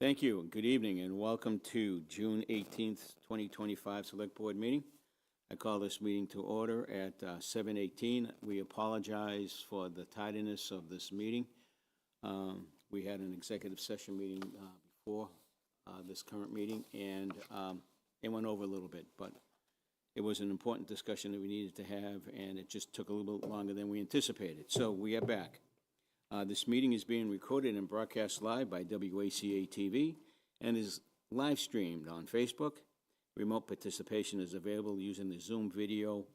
Thank you. Good evening and welcome to June 18th, 2025 Select Board meeting. I call this meeting to order at 7:18. We apologize for the tardiness of this meeting. We had an executive session meeting before this current meeting, and it went over a little bit, but it was an important discussion that we needed to have, and it just took a little bit longer than we anticipated. So we are back. This meeting is being recorded and broadcast live by WACA-TV and is live streamed on Facebook. Remote participation is available using the Zoom video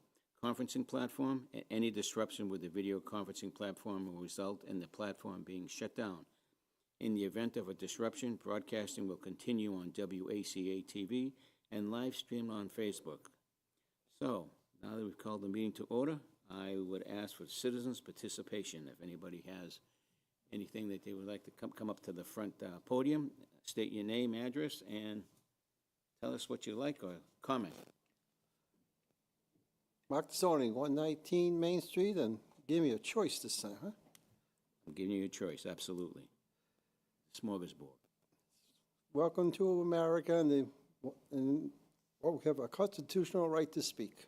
conferencing platform. Any disruption with the video conferencing platform will result in the platform being shut down. In the event of a disruption, broadcasting will continue on WACA-TV and live streamed on Facebook. So, now that we've called the meeting to order, I would ask for citizens' participation. If anybody has anything that they would like to come up to the front podium, state your name, address, and tell us what you like or comment. Mark Zoning, 119 Main Street, and give me a choice this time, huh? I'm giving you a choice, absolutely. Smorgasbord. Welcome to America, and we have a constitutional right to speak.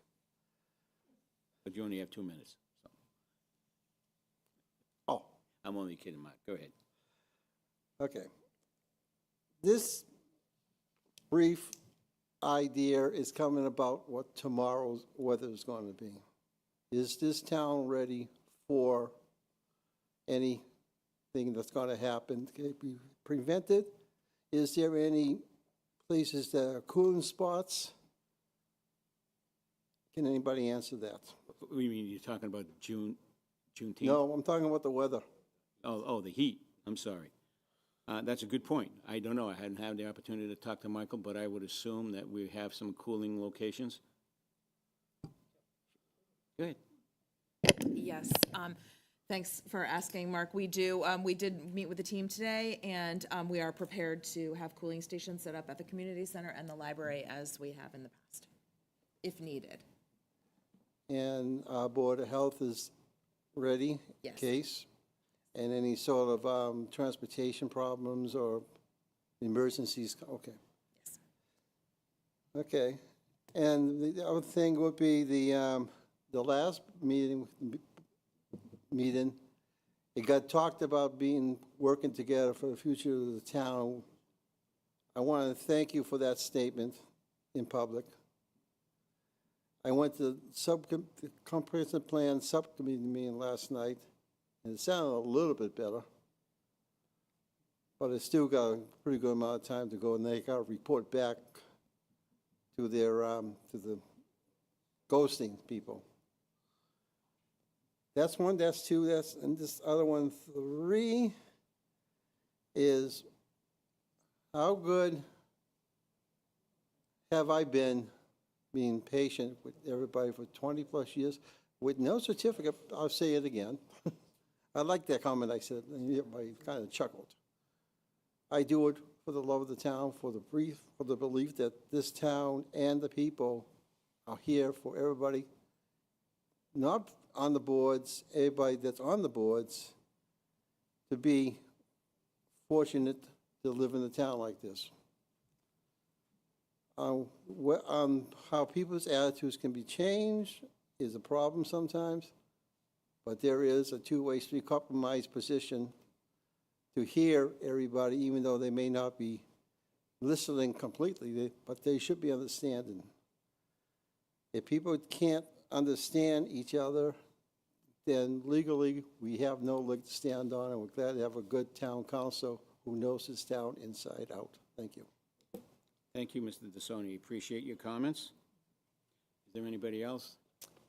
But you only have 2 minutes. So. Oh. I'm only kidding, Mark. Go ahead. Okay. This brief idea is coming about what tomorrow's weather is going to be. Is this town ready for anything that's going to happen? Can it be prevented? Is there any places that are cooling spots? Can anybody answer that? What do you mean, you're talking about Juneteenth? No, I'm talking about the weather. Oh, the heat. I'm sorry. That's a good point. I don't know. I hadn't had the opportunity to talk to Michael, but I would assume that we have some cooling locations. Go ahead. Yes. Thanks for asking, Mark. We do. We did meet with the team today, and we are prepared to have cooling stations set up at the community center and the library as we have in the past, if needed. And our Board of Health is ready, Yes. case, and any sort of transportation problems or emergencies, okay. Yes. Okay, and the other thing would be the last meeting, it got talked about working together for the future of the town. I want to thank you for that statement in public. I went to the comprehensive plan subcommittee meeting last night, and it sounded a little bit better, but it's still got a pretty good amount of time to go, and they got to report back to their to the ghosting people. That's one. That's two. And this other one, 3, is how good have I been being patient with everybody for 20 plus years with no certificate? I'll say it again. I like that comment I said, and everybody kind of chuckled. I do it for the love of the town, for the belief that this town and the people are here for everybody, not on the boards, everybody that's on the boards, to be fortunate to live in a town like this. How people's attitudes can be changed is a problem sometimes, but there is a two-way street compromise position to hear everybody, even though they may not be listening completely, but they should be understanding. If people can't understand each other, then legally we have no leg to stand on, and we're glad to have a good town council who knows his town inside out. Thank you. Thank you, Mr. DeSoni. Appreciate your comments. Is there anybody else?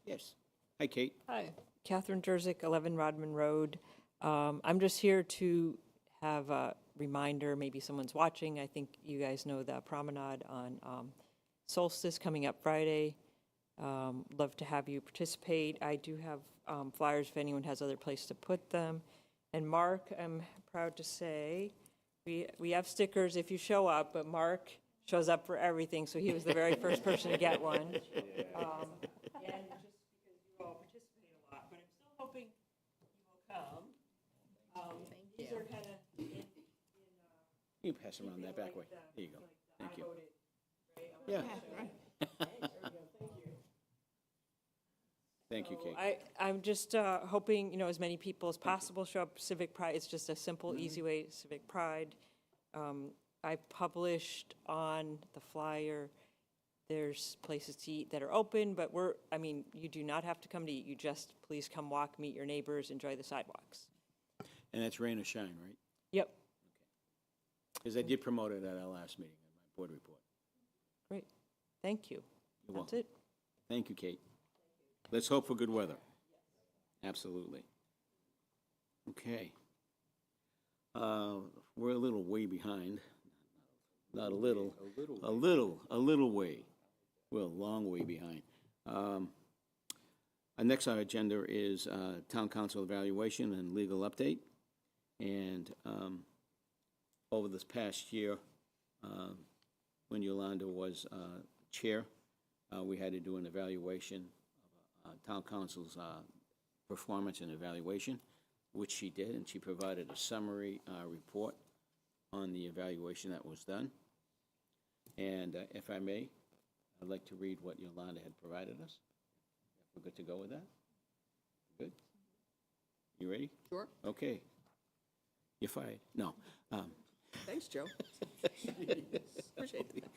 Yes. Hi, Kate. Hi, Catherine Jerzyk, 11 Rodman Road. I'm just here to have a reminder, maybe someone's watching. I think you guys know the promenade on Solstice coming up Friday. Love to have you participate. I do have flyers if anyone has other place to put them. And Mark, I'm proud to say, we have stickers if you show up, but Mark shows up for everything, so he was the very first person to get one. And just because you all participate a lot, but I'm still hoping you will come. These are kind of You can pass around that back way. There you go. Thank you. Yeah. Thank you, Kate. I'm just hoping, you know, as many people as possible show up civic pride. It's just a simple, easy way, civic pride. I published on the flyer, there's places to eat that are open, but I mean, you do not have to come to eat. You just please come walk, meet your neighbors, enjoy the sidewalks. And that's rain or shine, right? Yep, Because I did promote it at our last meeting, at my board report. great. Thank you. You're That's welcome. it. Thank you, Kate. Let's hope for good weather. Absolutely. Okay. We're a little way behind. Not a little. A little way. We're a long way behind. Next on our agenda is Town Council evaluation and legal update. And over this past year, when Yolanda was chair, we had to do an evaluation of Town Council's performance and evaluation, which she did, and she provided a summary report on the evaluation that was done. And if I may, I'd like to read what Yolanda had provided us. We're good to go with that? Good? You ready? Sure. Okay. You're fired. No. Thanks, Joe. Appreciate it.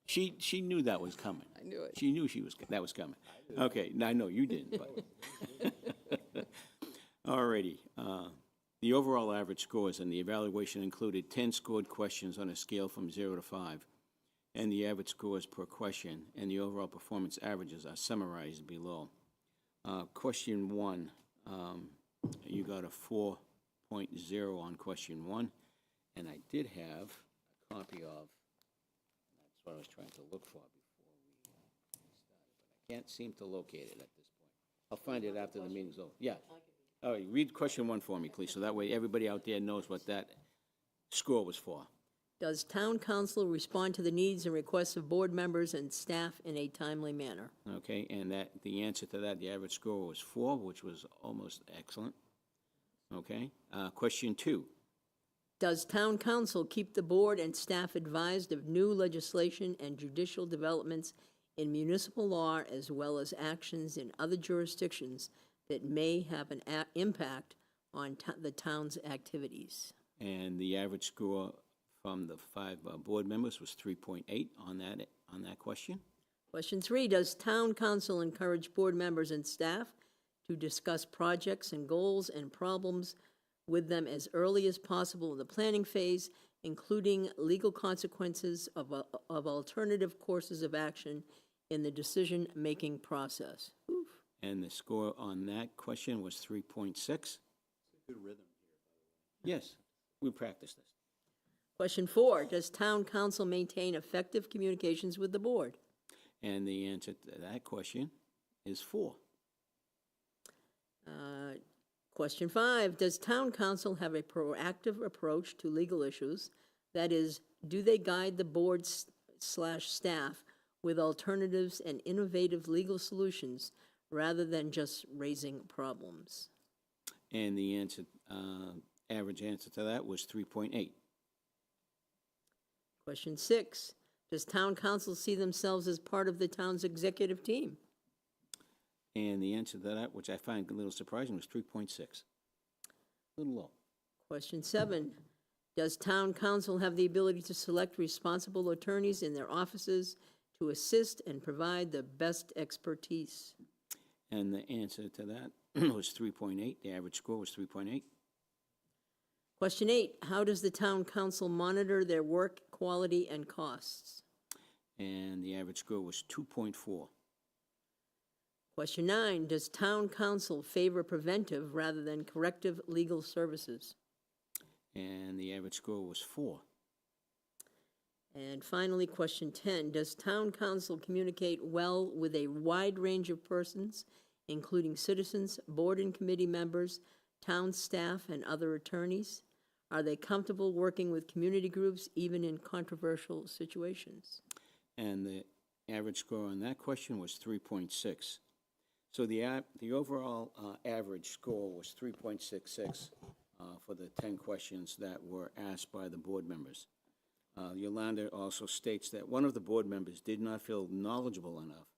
She knew that was coming. I knew it. She knew that was coming. Okay, I know you didn't, but. All righty. The overall average scores and the evaluation included 10 scored questions on a scale from 0 to 5, and the average scores per question and the overall performance averages are summarized below. Question 1, you got a 4.0 on question 1, and I did have a copy of. That's what I was trying to look for before we started, but I can't seem to locate it at this point. I'll find it after the meeting's over. Yeah. All right, read question 1 for me, please, so that way everybody out there knows what that score was for. Does town council respond to the needs and requests of board members and staff in a timely manner? Okay, and the answer to that, the average score was 4, which was almost excellent. Okay, question 2. Does town council keep the board and staff advised of new legislation and judicial developments in municipal law as well as actions in other jurisdictions that may have an impact on the town's activities? And the average score from the 5 board members was 3.8 on that question. Question 3, does town council encourage board members and staff to discuss projects and goals and problems with them as early as possible in the planning phase, including legal consequences of alternative courses of action in the decision-making process? Oof. And the score on that question was 3.6. It's a good rhythm here, by the way. Yes, we practiced this. Question 4, does town council maintain effective communications with the board? And the answer to that question is 4. Question 5, does town council have a proactive approach to legal issues? That is, do they guide the board/staff with alternatives and innovative legal solutions rather than just raising problems? And the answer, average answer to that was 3.8. Question 6, does town council see themselves as part of the town's executive team? And the answer to that, which I find a little surprising, was 3.6. A little low. Question 7, does town council have the ability to select responsible attorneys in their offices to assist and provide the best expertise? And the answer to that was 3.8. The average score was 3.8. Question 8, how does the town council monitor their work quality and costs? And the average score was 2.4. Question 9, does town council favor preventive rather than corrective legal services? And the average score was 4. And finally, question 10, does town council communicate well with a wide range of persons, including citizens, board and committee members, town staff, and other attorneys? Are they comfortable working with community groups, even in controversial situations? And the average score on that question was 3.6. So the overall average score was 3.66 for the 10 questions that were asked by the board members. Yolanda also states that one of the board members did not feel knowledgeable enough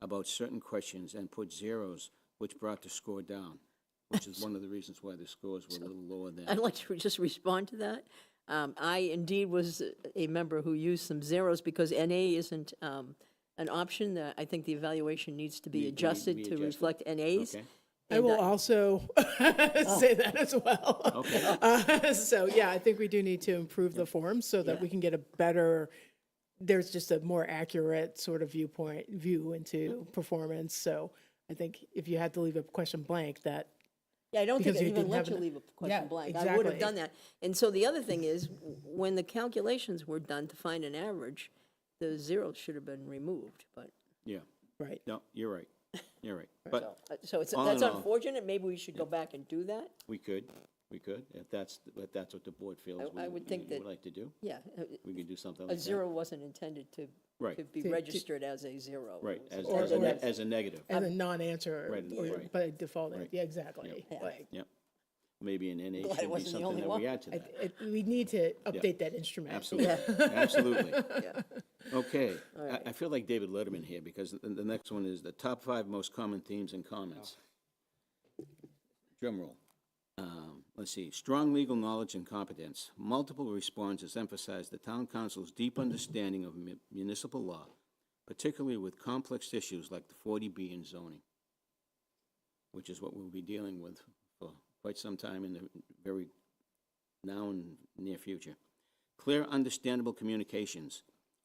about certain questions and put zeros, which brought the score down, which is one of the reasons why the scores were a little lower than. I'd like to just respond to that. I indeed was a member who used some zeros because NA isn't an option. I think the evaluation needs to be adjusted to adjusted? reflect NAs. Okay. I will also say that as well. Okay. So, yeah, I think we do need to improve the forms so that we can get a better, there's just a more accurate sort of view into performance. So I think if you had to leave a question blank, that, Yeah, I don't think Because I you even didn't let have you an- leave a question Yeah, blank. I would have exactly. done that. And so the other thing is, when the calculations were done to find an average, the zeros should have been removed, but, Yeah, right. no, you're right. You're right. But so it's, all that's in all- unfortunate. Maybe we should go back and do that. we could, if that's what the board feels I would think we that- would like to do. Yeah, We could do something a like that. zero wasn't intended to Right. be registered as a zero. Right, It was as intended as a negative. And a non-answer, Right, or right. by default, Right. yeah, exactly. Yeah. Like, Yep. Maybe an NA Glad I should be wasn't the something only that one. we add to that. we need to update that instrument. Absolutely, absolutely. Yeah. Okay, I feel like David Letterman here, because the next one is the top 5 most common themes and comments. Drum roll. Let's see, strong legal knowledge and competence. Multiple responses emphasize the town council's deep understanding of municipal law, particularly with complex issues like the 40B and zoning, which is what we'll be dealing with for quite some time in the very now and near future. Clear, understandable communications.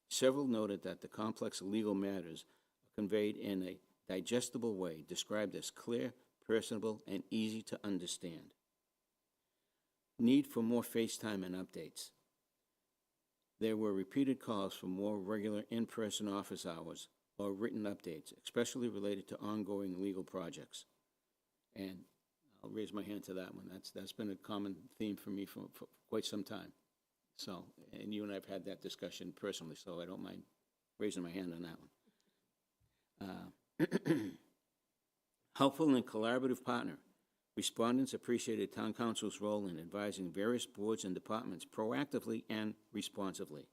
Several noted that the complex legal matters are conveyed in a digestible way, described as clear, personable, and easy to understand. Need for more FaceTime and updates. There were repeated calls for more regular in-person office hours or written updates, especially related to ongoing legal projects. And I'll raise my hand to that one. That's been a common theme for me for quite some time. So, and you and I have had that discussion personally, so I don't mind raising my hand on that one. Helpful and collaborative partner. Respondents appreciated town council's role in advising various boards and departments proactively and responsively.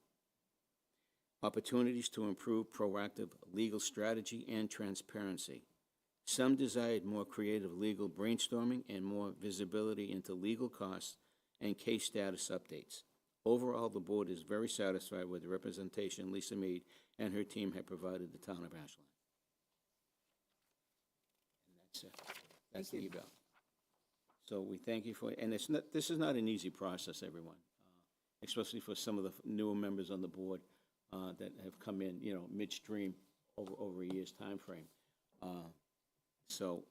Opportunities to improve proactive legal strategy and transparency. Some desired more creative legal brainstorming and more visibility into legal costs and case status updates. Overall, the board is very satisfied with the representation Lisa Mead and her team have provided the town of Ashland. And that's it. That's the eval. So we thank you for, and this is not an easy process, everyone, especially for some of the newer members on the board that have come in, midstream over a year's time frame. So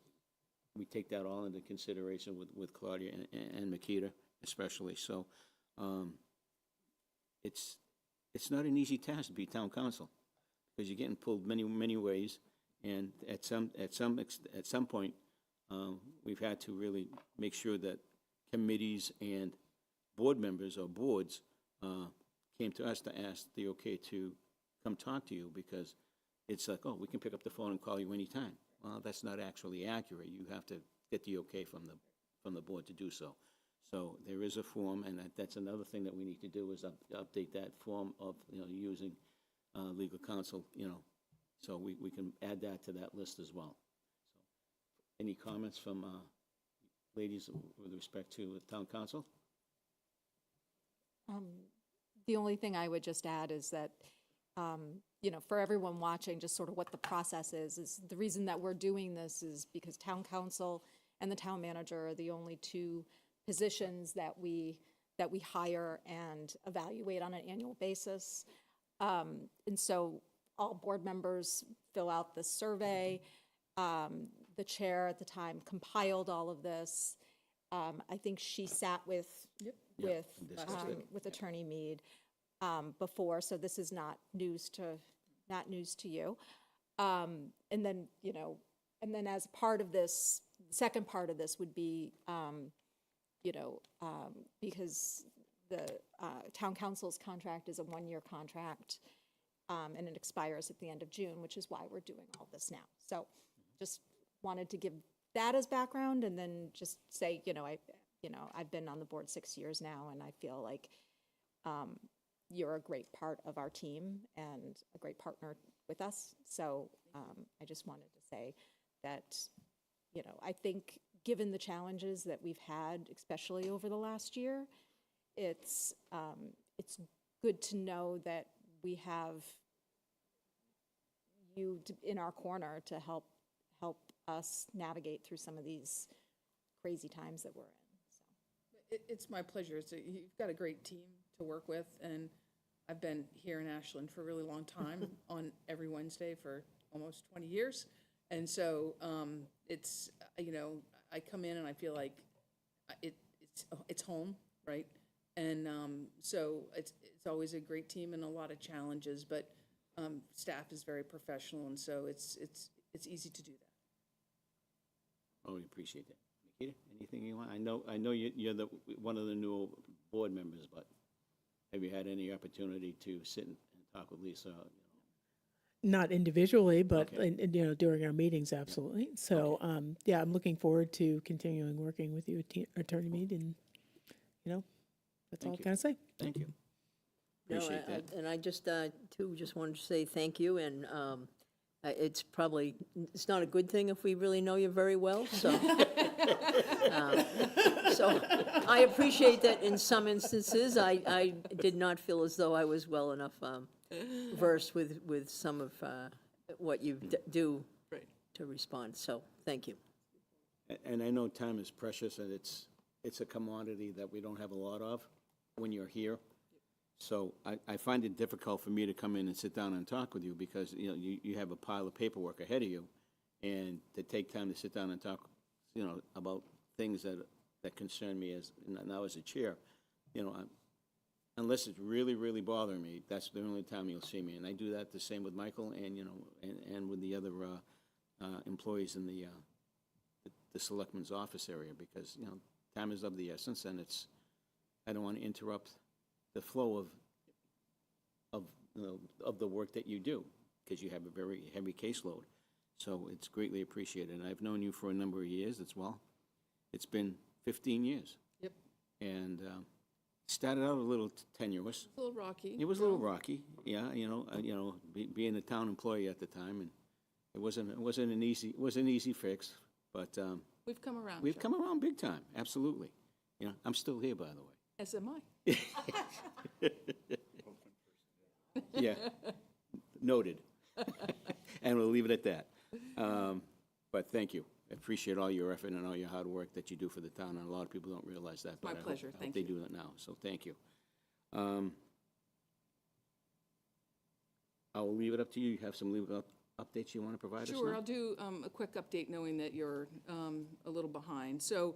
we take that all into consideration with Claudia and Makita especially. So it's not an easy task to be town council because you're getting pulled many ways, and at some point we've had to really make sure that committees and board members or boards came to us to ask the okay to come talk to you, because it's like, oh, we can pick up the phone and call you anytime. Well, that's not actually accurate. You have to get the okay from the board to do so. So there is a form, and that's another thing that we need to do is update that form of, using legal counsel, so we can add that to that list as well. So, any comments from ladies with respect to town council? The only thing I would just add is that, for everyone watching, just sort of what the process is the reason that we're doing this is because town council and the town manager are the only two positions that we hire and evaluate on an annual basis. And so all board members fill out the survey. The chair at the time compiled all of this. I think she sat with Attorney Mead before, so this is not news to you. And then as part of this, second part of this would be, because the town council's contract is a 1-year contract, and it expires at the end of June, which is why we're doing all this now. So just wanted to give that as background, and then just say, I've been on the board 6 years now, and I feel like, you're a great part of our team and a great partner with us. So I just wanted to say that, you know, I think given the challenges that we've had, especially over the last year, it's good to know that we have you in our corner to help us navigate through some of these crazy times that we're in. So. It's my pleasure. You've got a great team to work with, and I've been here in Ashland for a really long time, on every Wednesday for almost 20 years. And so it's, you know, I come in and I feel like it's home, right? And so it's always a great team and a lot of challenges, but staff is very professional, and so it's easy to do that. Oh, we appreciate that. Nikita, anything you want? I know you're one of the new board members, but have you had any opportunity to sit and talk with Lisa? Not individually, but, Okay. you know, during our meetings, absolutely. So, yeah, I'm looking forward to continuing working with you, Attorney Mead, and, you know, that's all I Thank you. can say. Thank you. No, Appreciate that. and I just, too, just wanted to say thank you, and it's not a good thing if we really know you very well, so. So I appreciate that in some instances, I did not feel as though I was well enough versed with some of what you do to respond, so thank you. And I know time is precious, and it's a commodity that we don't have a lot of when you're here. So I find it difficult for me to come in and sit down and talk with you because, you know, you have a pile of paperwork ahead of you, and to take time to sit down and talk, you know, about things that concern me now as a chair, you know, unless it's really, really bothering me, that's the only time you'll see me. And I do that the same with Michael and, you know, and with the other employees in the selectman's office area, because, you know, time is of the essence, and I don't want to interrupt the flow of the work that you do, because you have a very heavy caseload. So it's greatly appreciated. And I've known you for a number of years as well. It's been 15 years. Yep. And started out a little tenuous. A little rocky. It was a little rocky, yeah. Being a town employee at the time, and it wasn't an easy fix, but We've come around. we've Joe. come around big time. Absolutely. You know, I'm still here, by the way. As am I. Yeah, noted. And we'll leave it at that. But thank you. I appreciate all your effort and all your hard work that you do for the town, and a lot of people don't realize that. My but I hope- pleasure. I hope Thank they you. do that now, so thank you. I will leave it up to you. You have some legal updates you want to provide us now? Sure, I'll do a quick update, knowing that you're a little behind. So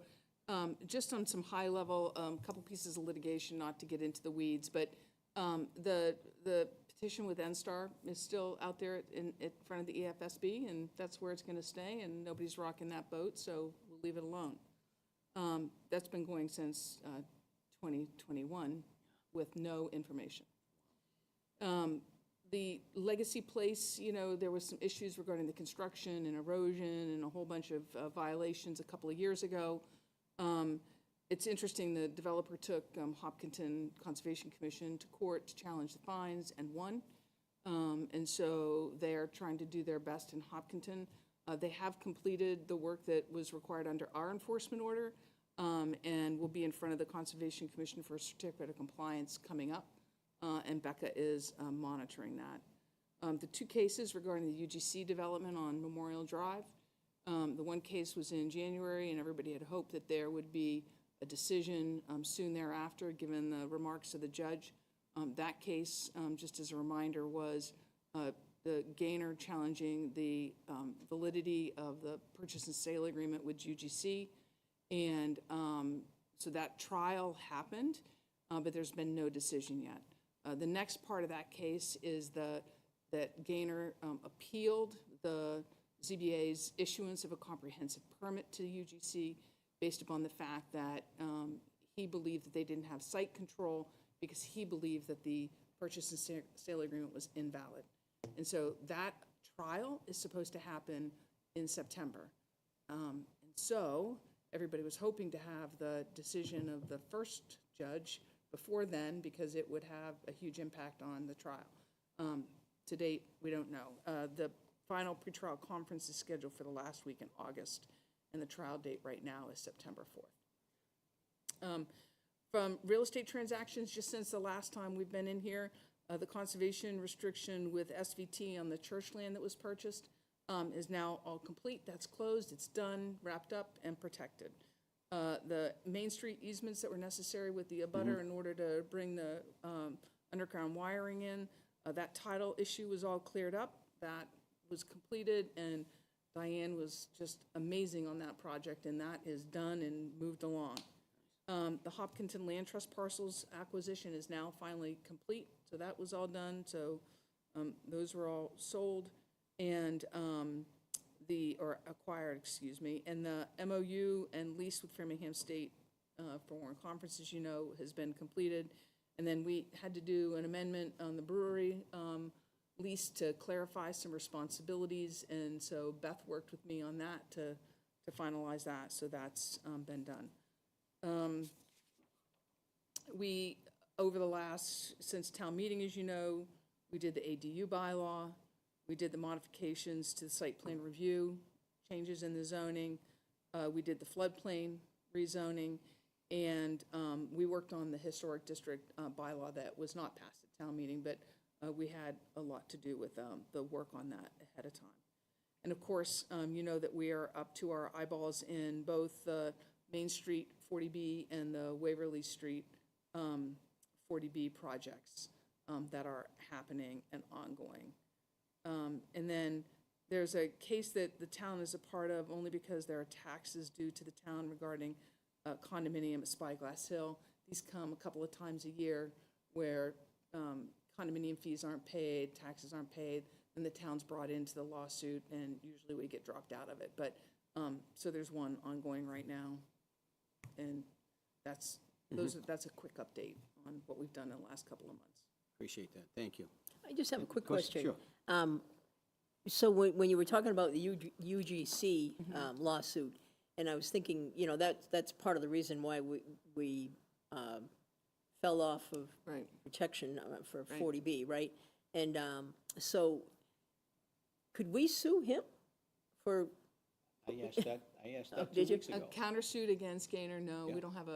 just on some high level, couple pieces of litigation, not to get into the weeds, but the petition with NSTAR is still out there in front of the EFSB, and that's where it's going to stay, and nobody's rocking that boat, so we'll leave it alone. That's been going since 2021 with no information. The Legacy Place, you know, there was some issues regarding the construction and erosion and a whole bunch of violations a couple of years ago. It's interesting, the developer took Hopkinton Conservation Commission to court to challenge the fines and won. And so they're trying to do their best in Hopkinton. They have completed the work that was required under our enforcement order, and will be in front of the Conservation Commission for a certificate of compliance coming up. And Becca is monitoring that. The two cases regarding the UGC development on Memorial Drive, the one case was in January, and everybody had hoped that there would be a decision soon thereafter, given the remarks of the judge. That case, just as a reminder, was the Gaynor challenging the validity of the purchase and sale agreement with UGC. And so that trial happened, but there's been no decision yet. The next part of that case is that Gaynor appealed the ZBA's issuance of a comprehensive permit to the UGC based upon the fact that he believed that they didn't have site control because he believed that the purchase and sale agreement was invalid. And so that trial is supposed to happen in September. And so everybody was hoping to have the decision of the first judge before then because it would have a huge impact on the trial. To date, we don't know. The final pretrial conference is scheduled for the last week in August, and the trial date right now is September 4th. From real estate transactions, just since the last time we've been in here, the conservation restriction with SVT on the church land that was purchased is now all complete. That's closed, it's done, wrapped up, and protected. The Main Street easements that were necessary with the abutter in order to bring the underground wiring in, that title issue was all cleared up. That was completed, and Diane was just amazing on that project, and that is done and moved along. The Hopkinton Land Trust parcels acquisition is now finally complete, so that was all done. So those were all sold and or acquired, excuse me. And the MOU and lease with Framingham State for Warren Conference, as you know, has been completed. And then we had to do an amendment on the brewery lease to clarify some responsibilities. And so Beth worked with me on that to finalize that. So that's been done. We, over the last, since town meeting, as you know, we did the ADU bylaw, we did the modifications to the site plan review, changes in the zoning, we did the floodplain rezoning, and we worked on the historic district bylaw that was not passed at town meeting, but we had a lot to do with the work on that ahead of time. And of course, you know that we are up to our eyeballs in both the Main Street 40B and the Waverly Street 40B projects that are happening and ongoing. And then there's a case that the town is a part of only because there are taxes due to the town regarding condominium at Spyglass Hill. These come a couple of times a year where condominium fees aren't paid, taxes aren't paid, and the town's brought into the lawsuit, and usually we get dropped out of it. But so there's one ongoing right now, and that's a quick update on what we've done in the last couple of months. Appreciate that, thank you. I just have a quick Question, question. sure. So when you were talking about the UGC lawsuit, and I was thinking, you know, that's part of the reason why we fell off of Right. protection for Right. 40B, right? And so could we sue him for, I asked that 2 did you? weeks A ago. countersuit against Gaynor, no, Yeah. we don't have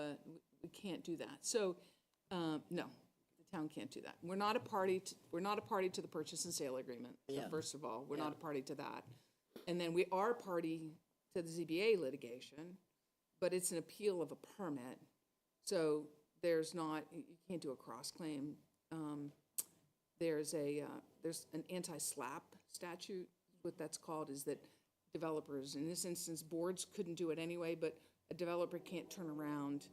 we can't do that. So, no, the town can't do that. We're not a party to the purchase and sale agreement. So Yeah. first of all, we're not a party to that. And then we are a party to the ZBA litigation, but it's an appeal of a permit. So there's not, you can't do a cross-claim. There's an anti-SLAPP statute. What that's called is that developers, in this instance, boards couldn't do it anyway, but a developer can't turn around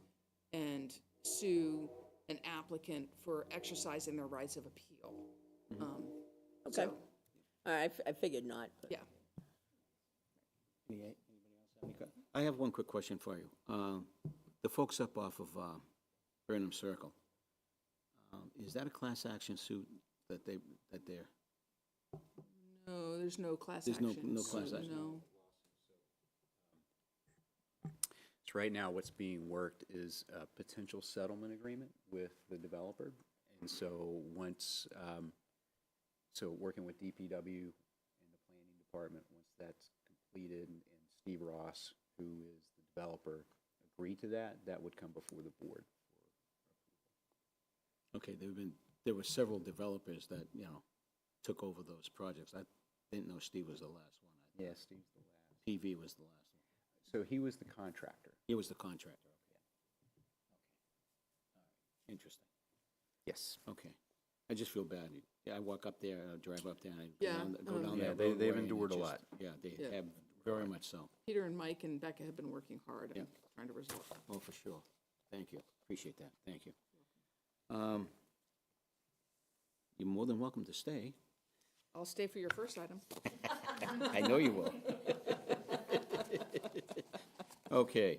and sue an applicant for exercising their rights of appeal. Okay. So, all right, I figured not. But. yeah. Anybody else have any I have one quick question for you. The folks up off of Burnham Circle, is that a class action suit that they're? No, there's no class There's action. no class suit, action. No. So right now, what's being worked is a potential settlement agreement with the developer. And so once, so working with DPW and the planning department, once that's completed and Steve Ross, who is the developer, agree to that, that would come before the board. Okay, there were several developers that, took over those projects. I didn't know Steve was the last one. Yeah, Steve's the last. PV was the last one. So he was the contractor. He was the contractor, okay. All right, interesting. Yes. Okay. I just feel bad. Yeah, I walk up there, I drive up there, and I Yeah, go down Yeah, that they've roadway, and it endured a just- lot. Yeah, they Yeah. have, very much so. Peter and Mike and Becca have been working hard Yeah. and trying to resolve it. Oh, for sure. Thank you. Appreciate that. Thank you. You're more than welcome to stay. I'll stay for your first item. I know you will. Okay.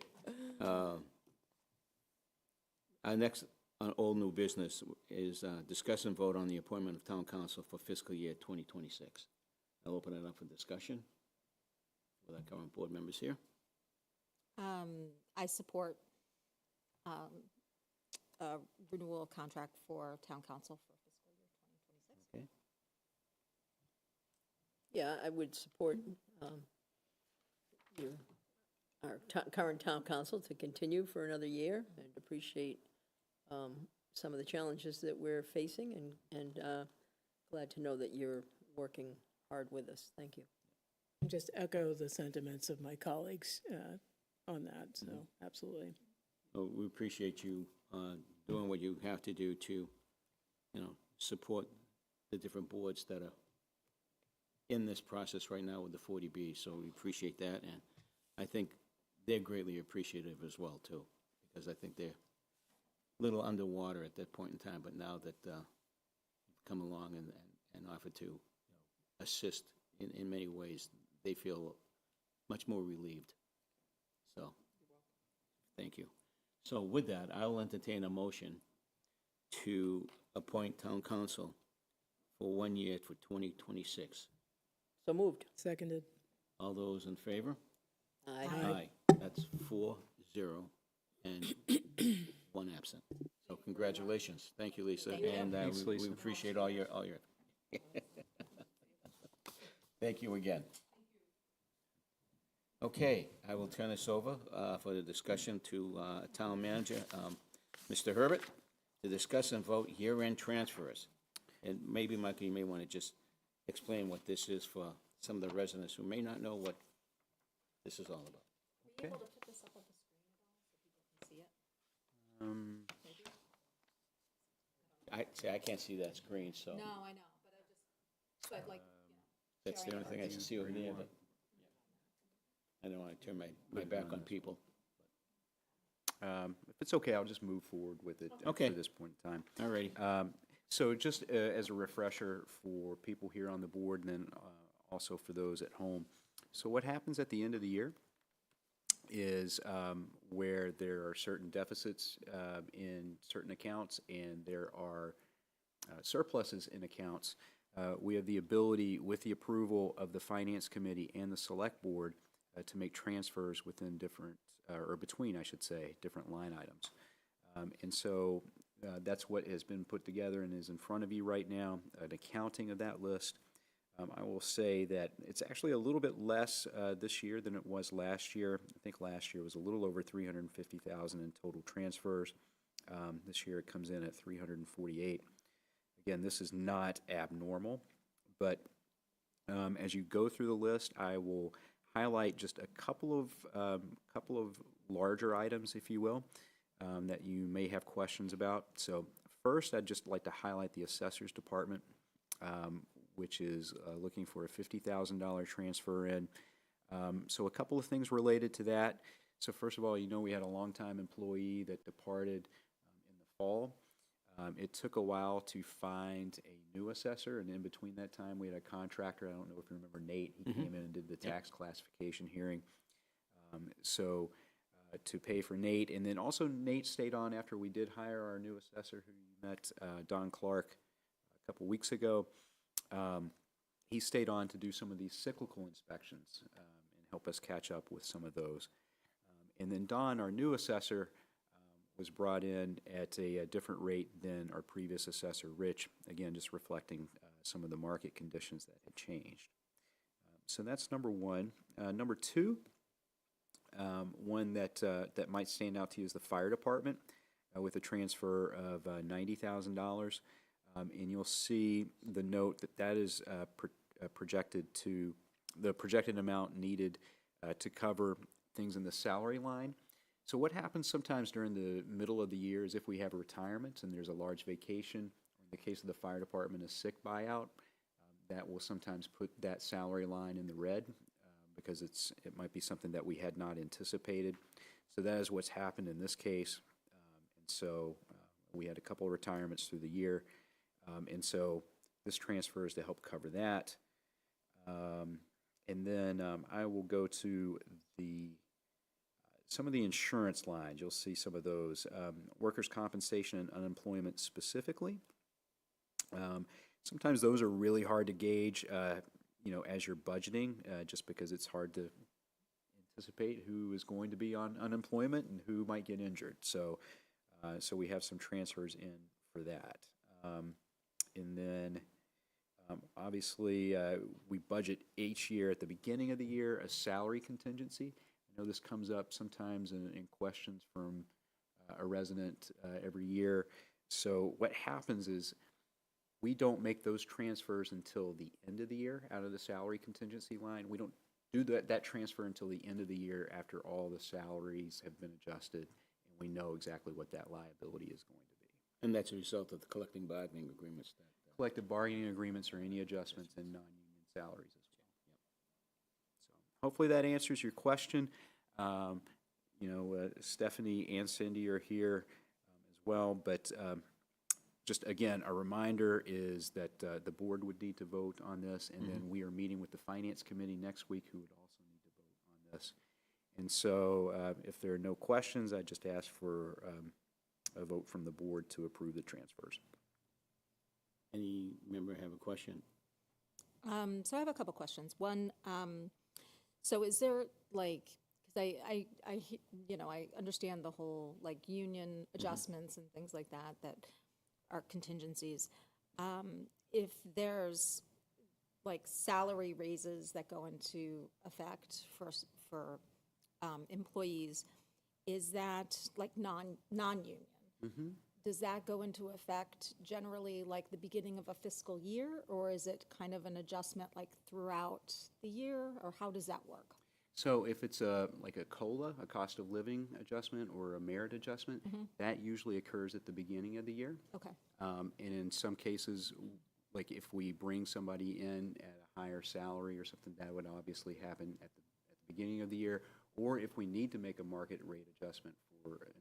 Our next old new business is discuss and vote on the appointment of town council for fiscal year 2026. I'll open it up for discussion with our current board members here. I support renewal contract for town council for fiscal year 2026. Okay. Yeah, I would support you, our current town council to continue for another year, and appreciate some of the challenges that we're facing, and glad to know that you're working hard with us. Thank you. Just echo the sentiments of my colleagues on that, so absolutely. Well, we appreciate you doing what you have to do to, support the different boards that are in this process right now with the 40B, so we appreciate that, and I think they're greatly appreciative as well, too, because I think they're a little underwater at that point in time, but now that you've come along and offered to assist in many ways, they feel much more relieved. So, thank you. So with that, I'll entertain a motion to appoint town council for 1 year for 2026. So moved. Seconded. All those in favor? Aye. That's 4-0 and 1 absent. So congratulations. Thank you, Lisa. And Thanks, we Lisa. appreciate all your. Thank you again. Okay, I will turn this over for the discussion to Town Manager, Mr. Herbert, to discuss and vote year-end transfers. And maybe, Michael, you may want to just explain what this is for some of the residents who may not know what this is all about. Are you able to put this up on the screen at all so people can see it? I can't see that screen, so No, I know, but I just, that's the only thing I can see over there. But I don't want to turn my back on people. If it's okay, I'll just move forward with it Okay. at this point in time. All righty. So just as a refresher for people here on the board, and then also for those at home. So what happens at the end of the year is where there are certain deficits in certain accounts and there are surpluses in accounts, we have the ability, with the approval of the Finance Committee and the Select Board, to make transfers within different, or between, I should say, different line items. And so that's what has been put together and is in front of you right now, an accounting of that list. I will say that it's actually a little bit less this year than it was last year. I think last year was a little over $350,000 in total transfers. This year it comes in at $348,000. Again, this is not abnormal, but as you go through the list, I will highlight just a couple of larger items, if you will, that you may have questions about. So first, I'd just like to highlight the Assessor's Department, which is looking for a $50,000 transfer in. So a couple of things related to that. So first of all, we had a longtime employee that departed in the fall. It took a while to find a new assessor, and in between that time, we had a contractor. I don't know if you remember Nate. He came in and did the tax classification hearing. So to pay for Nate, and then also Nate stayed on after we did hire our new assessor, who you met, Don Clark, a couple weeks ago. He stayed on to do some of these cyclical inspections and help us catch up with some of those. And then Don, our new assessor, was brought in at a different rate than our previous assessor, Rich, again, just reflecting some of the market conditions that had changed. So that's number one. Number two, one that might stand out to you is the fire department with a transfer of $90,000. And you'll see the note that is projected to, the projected amount needed to cover things in the salary line. So what happens sometimes during the middle of the year is if we have a retirement and there's a large vacation, or in the case of the fire department, a sick buyout, that will sometimes put that salary line in the red because it might be something that we had not anticipated. So that is what's happened in this case. And so we had a couple of retirements through the year. And so this transfer is to help cover that. And then I will go to some of the insurance lines. You'll see some of those. Workers' compensation and unemployment specifically. Sometimes those are really hard to gauge, as you're budgeting, just because it's hard to anticipate who is going to be on unemployment and who might get injured. So So we have some transfers in for that. And then, obviously, we budget each year at the beginning of the year a salary contingency. I know this comes up sometimes in questions from a resident every year. So what happens is we don't make those transfers until the end of the year out of the salary contingency line. We don't do that transfer until the end of the year after all the salaries have been adjusted and we know exactly what that liability is going to be. And that's a result of the collective bargaining agreements that. Collective bargaining agreements or any adjustments in non-union salaries as well. So hopefully that answers your question. Stephanie and Cindy are here as well, but just again, a reminder is that the board would need to vote on this, and then we are meeting with the Finance Committee next week, who would also need to vote on this. And so if there are no questions, I just ask for a vote from the board to approve the transfers. Any member have a question? So I have a couple questions. One, so is there like, because I understand the whole like union adjustments and things like that that are contingencies. If there's like salary raises that go into effect for employees, is that like non-union? Does that go into effect generally like the beginning of a fiscal year, or is it kind of an adjustment like throughout the year, or how does that work? So if it's like a COLA, a cost of living adjustment, or a merit adjustment, that usually occurs at the beginning of the year. Okay. And in some cases, like if we bring somebody in at a higher salary or something, that would obviously happen at the beginning of the year. Or if we need to make a market rate adjustment for an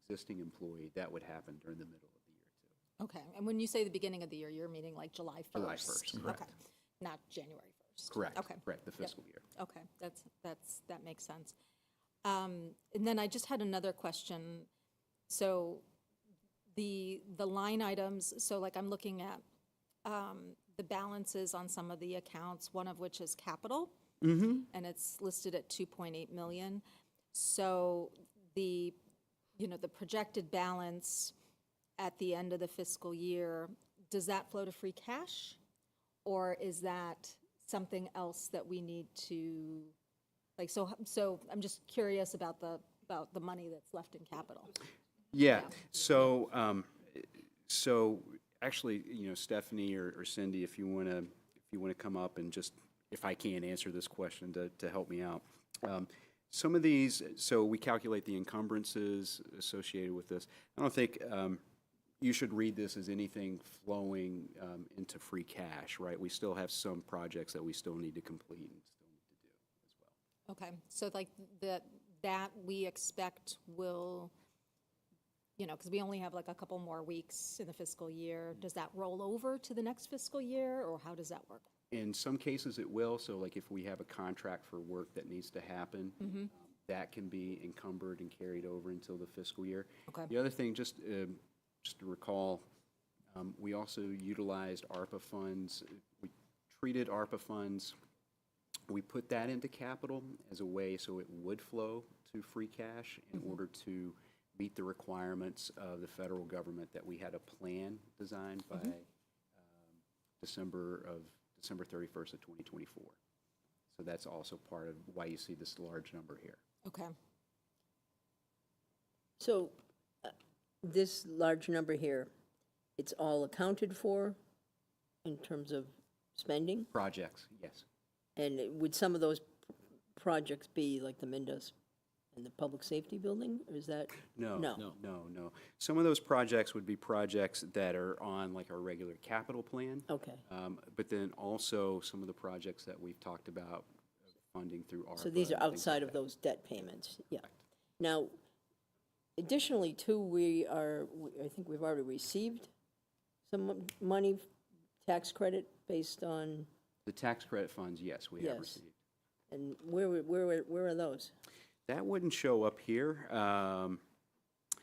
existing employee, that would happen during the middle of the year too. Okay, and when you say the beginning of the year, you're meaning like July 1st? July 1st, correct. Okay, not January 1st? Correct. Okay. Correct, the fiscal year. Okay, that makes sense. And then I just had another question. So the line items, so like I'm looking at the balances on some of the accounts, one of which is capital, and it's listed at 2.8 million. So the projected balance at the end of the fiscal year, does that flow to free cash? Or is that something else that we need to, like, so I'm just curious about the money that's left in capital. Yeah, so, actually, Stephanie or Cindy, if you want to come up and just, if I can answer this question to help me out. Some of these, so we calculate the encumbrances associated with this. I don't think you should read this as anything flowing into free cash, right? We still have some projects that we still need to complete and still need to do as well. Okay, so like that we expect will, because we only have like a couple more weeks in the fiscal year, does that roll over to the next fiscal year, or how does that work? In some cases it will, so like if we have a contract for work that needs to happen, that can be encumbered and carried over until the fiscal year. Okay. The other thing, just to recall, we also utilized ARPA funds. We treated ARPA funds, we put that into capital as a way so it would flow to free cash in order to meet the requirements of the federal government that we had a plan designed by December 31st of 2024. So that's also part of why you see this large number here. Okay. So this large number here, it's all accounted for in terms of spending? Projects, yes. And would some of those projects be like the Mindas and the public safety building, or is that? No. No. Some of those projects would be projects that are on like our regular capital plan. Okay. But then also some of the projects that we've talked about funding through ARPA. So these are and things outside like of that. those debt payments, yeah. Now, additionally, too, I think we've already received some money, tax credit based on, The tax credit funds, yes, we have Yes. received. and where are those? That wouldn't show up here.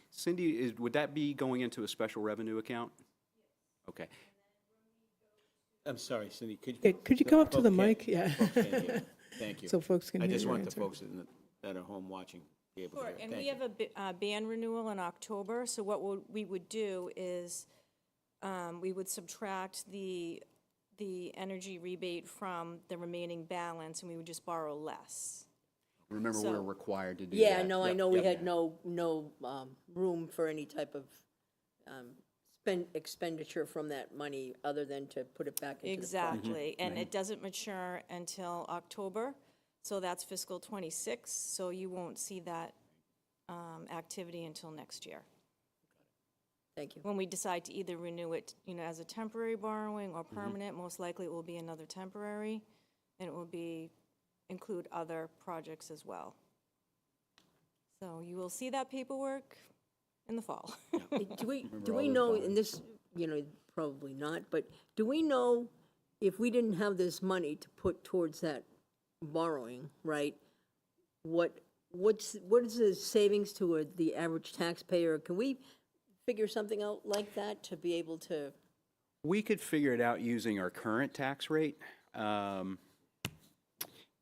Cindy, would that be going into a special revenue account? Okay. I'm sorry, Cindy, Could you come up to the Okay. mic? Yeah. Folks can't hear. Thank you. So folks can I hear just your want the answer. folks that are home watching be able to Sure, hear. and Thank we you. have a ban renewal in October, so what we would do is, we would subtract the energy rebate from the remaining balance, and we would just borrow less. Remember, So- we're required to do that. Yeah, no, I Yep, know we yep. had no room for any type of expenditure from that money other than to put it back into the project. Exactly, and it doesn't mature until October, so that's fiscal '26, so you won't see that activity until next year. Thank you. When we decide to either renew it, as a temporary borrowing or permanent, most likely it will be another temporary, and it will include other projects as well. So you will see that paperwork in the fall. Do we all those know, bonds. and this, probably not, but do we know if we didn't have this money to put towards that borrowing, right? What is the savings to the average taxpayer? Can we figure something out like that to be able to? We could figure it out using our current tax rate.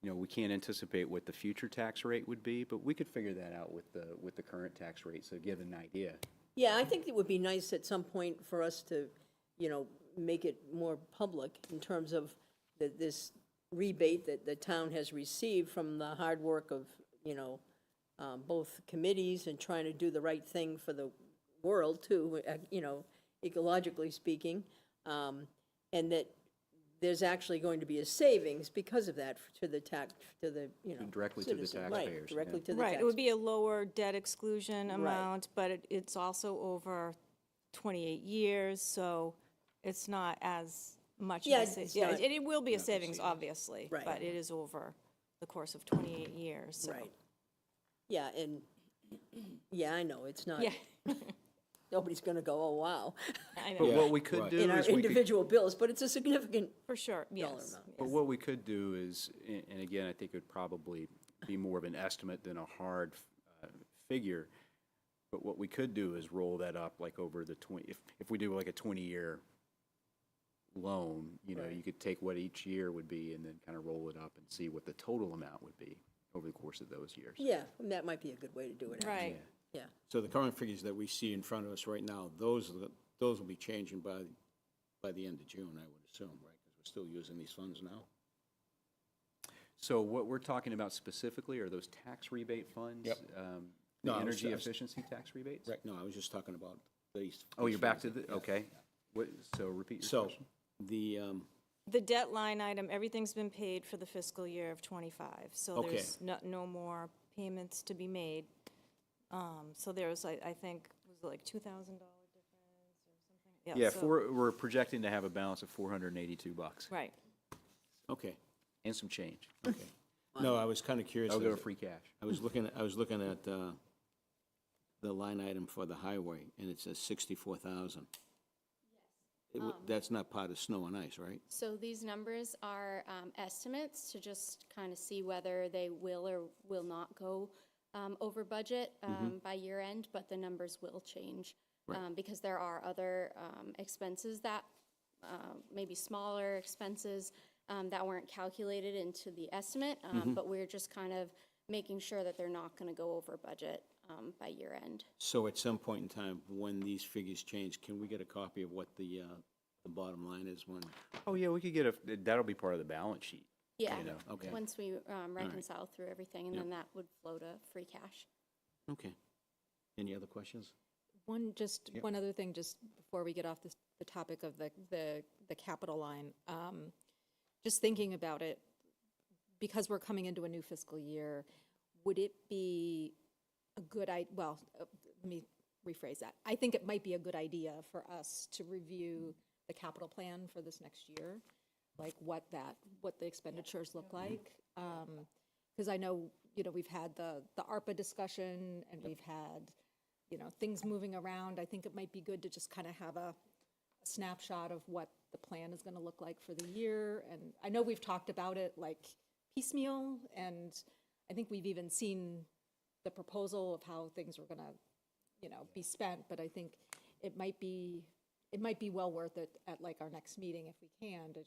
We can't anticipate what the future tax rate would be, but we could figure that out with the current tax rate, so give an idea. Yeah, I think it would be nice at some point for us to, make it more public in terms of this rebate that the town has received from the hard work of, both committees and trying to do the right thing for the world too, ecologically speaking. And that there's actually going to be a savings because of that to the Directly to the citizen. taxpayers, Right, directly yeah. to the Right, it would be a lower debt exclusion amount, but it's also over 28 years, so it's not as much Yeah, of a savings. it's Yeah, not- it will be a savings, obviously, Right. but it is over the course of 28 years, so. Right. Yeah, and, yeah, I know, it's not, Yeah, nobody's gonna go, oh, wow, I But know, what we could right. do in our is we could, individual bills, but it's a significant for sure, dollar yes. amount. but what we could do is, and again, I think it would probably be more of an estimate than a hard figure, but what we could do is roll that up like over the 20, if we do like a 20-year loan, you could take what each year would be and then kind of roll it up and see what the total amount would be over the course of those years. Yeah, and that might be a good way to do it, actually. Right, Yeah, So the current figures that we see in front of us right now, those will be changing by the end of June, I would assume, right? Because we're still using these funds now. So what we're talking about specifically are those tax rebate funds? Yep. The No, I was- energy I was- efficiency tax rebates? Right, no, I was just talking about these. Oh, these you're back to funds. the, okay. So repeat your So, question. the, the debt line item, everything's been paid for the fiscal year of '25, so Okay. there's no more payments to be made. So there's, I think, was it like $2,000 difference or something? Yeah, so- we're projecting to have a balance of $482 Right. okay, and some change. okay. No, I was kind of curious. I'll go as- to free cash. I was looking at the line item for the highway, and it says 64,000. That's not part of snow and ice, right? So these numbers are estimates to just kind of see whether they will or will not go over budget by year end, but the numbers will change. Right. Because there are other expenses that, maybe smaller expenses that weren't calculated into the estimate, but we're just kind of making sure that they're not going to go over budget by year end. So at some point in time, when these figures change, can we get a copy of what the bottom line is when? Oh, yeah, we could get that'll be part of the balance sheet. Yeah, know, okay. once we reconcile through everything, and then that would flow to free cash. Okay. Any other questions? One other thing, just before we get off the topic of the capital line, just thinking about it, because we're coming into a new fiscal year, would it be a good let me rephrase that. I think it might be a good idea for us to review the capital plan for this next year, like what the expenditures look like. Because I know, we've had the ARPA discussion, and we've had, things moving around. I think it might be good to just kind of have a snapshot of what the plan is going to look like for the year. And I know we've talked about it like piecemeal, and I think we've even seen the proposal of how things were going to, be spent. But I think it might be well worth it at like our next meeting, if we can, to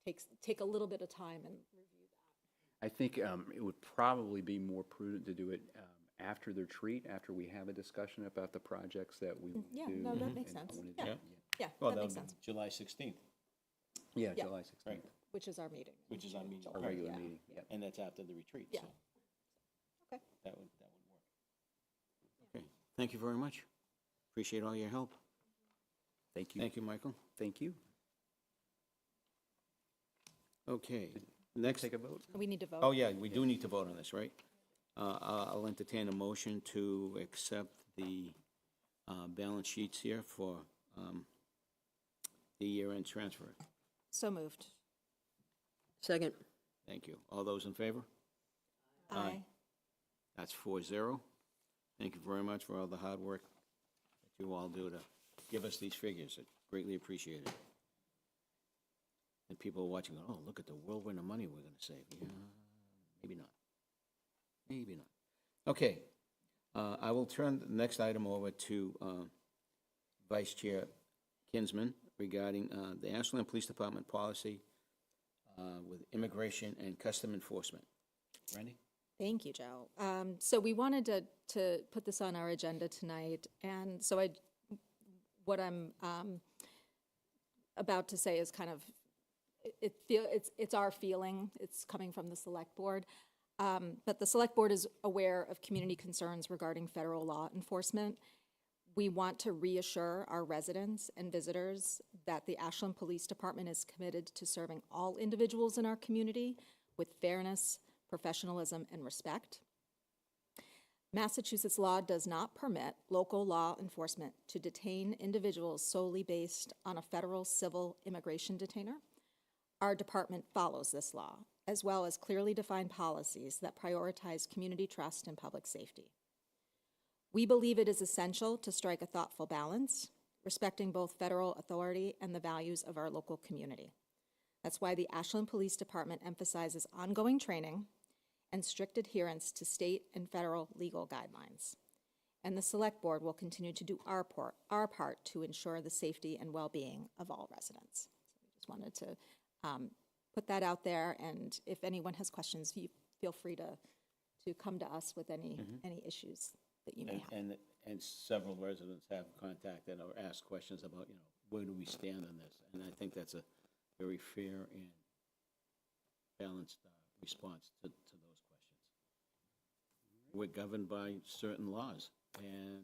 just take a little bit of time and review that. I think it would probably be more prudent to do it after the retreat, after we have a discussion about the projects that we want to Yeah, do. no, that makes and sense. wanna do. Yeah. Yeah, Well, that makes that'll be sense, July 16th, Yeah, Yeah. July 16th, which is our meeting. which is our meeting. our regular Yeah. meeting, yep. And that's after the retreat, Yeah. so Okay. that would work. Okay, thank you very much. Appreciate all your help. Thank you. Thank you, Michael. Thank you. Okay, next. Take a vote? We need to vote. Oh, yeah, we do need to vote on this, right? I'll entertain a motion to accept the balance sheets here for the year-end transfer. So moved. Second. Thank you. All those in favor? Aye. That's 4-0. Thank you very much for all the hard work that you all do to give us these figures. It's greatly appreciated. And people are watching, go, oh, look at the whirlwind of money we're going to save. Yeah, maybe not. Maybe not. Okay, I will turn the next item over to Vice Chair Kinsman regarding the Ashland Police Department policy with immigration and custom enforcement. Randy? Thank you, Joe. So we wanted to put this on our agenda tonight, and so what I'm about to say is kind of, it's our feeling, it's coming from the Select Board, but the Select Board is aware of community concerns regarding federal law enforcement. We want to reassure our residents and visitors that the Ashland Police Department is committed to serving all individuals in our community with fairness, professionalism, and respect. Massachusetts law does not permit local law enforcement to detain individuals solely based on a federal civil immigration detainer. Our department follows this law, as well as clearly defined policies that prioritize community trust and public safety. We believe it is essential to strike a thoughtful balance, respecting both federal authority and the values of our local community. That's why the Ashland Police Department emphasizes ongoing training and strict adherence to state and federal legal guidelines. And the Select Board will continue to do our part to ensure the safety and well-being of all residents. So we just wanted to put that out there, and if anyone has questions, you feel free to come to us with any issues that you may have. And several residents have contacted or asked questions about, where do we stand on this? And I think that's a very fair and balanced response to those questions. We're governed by certain laws, and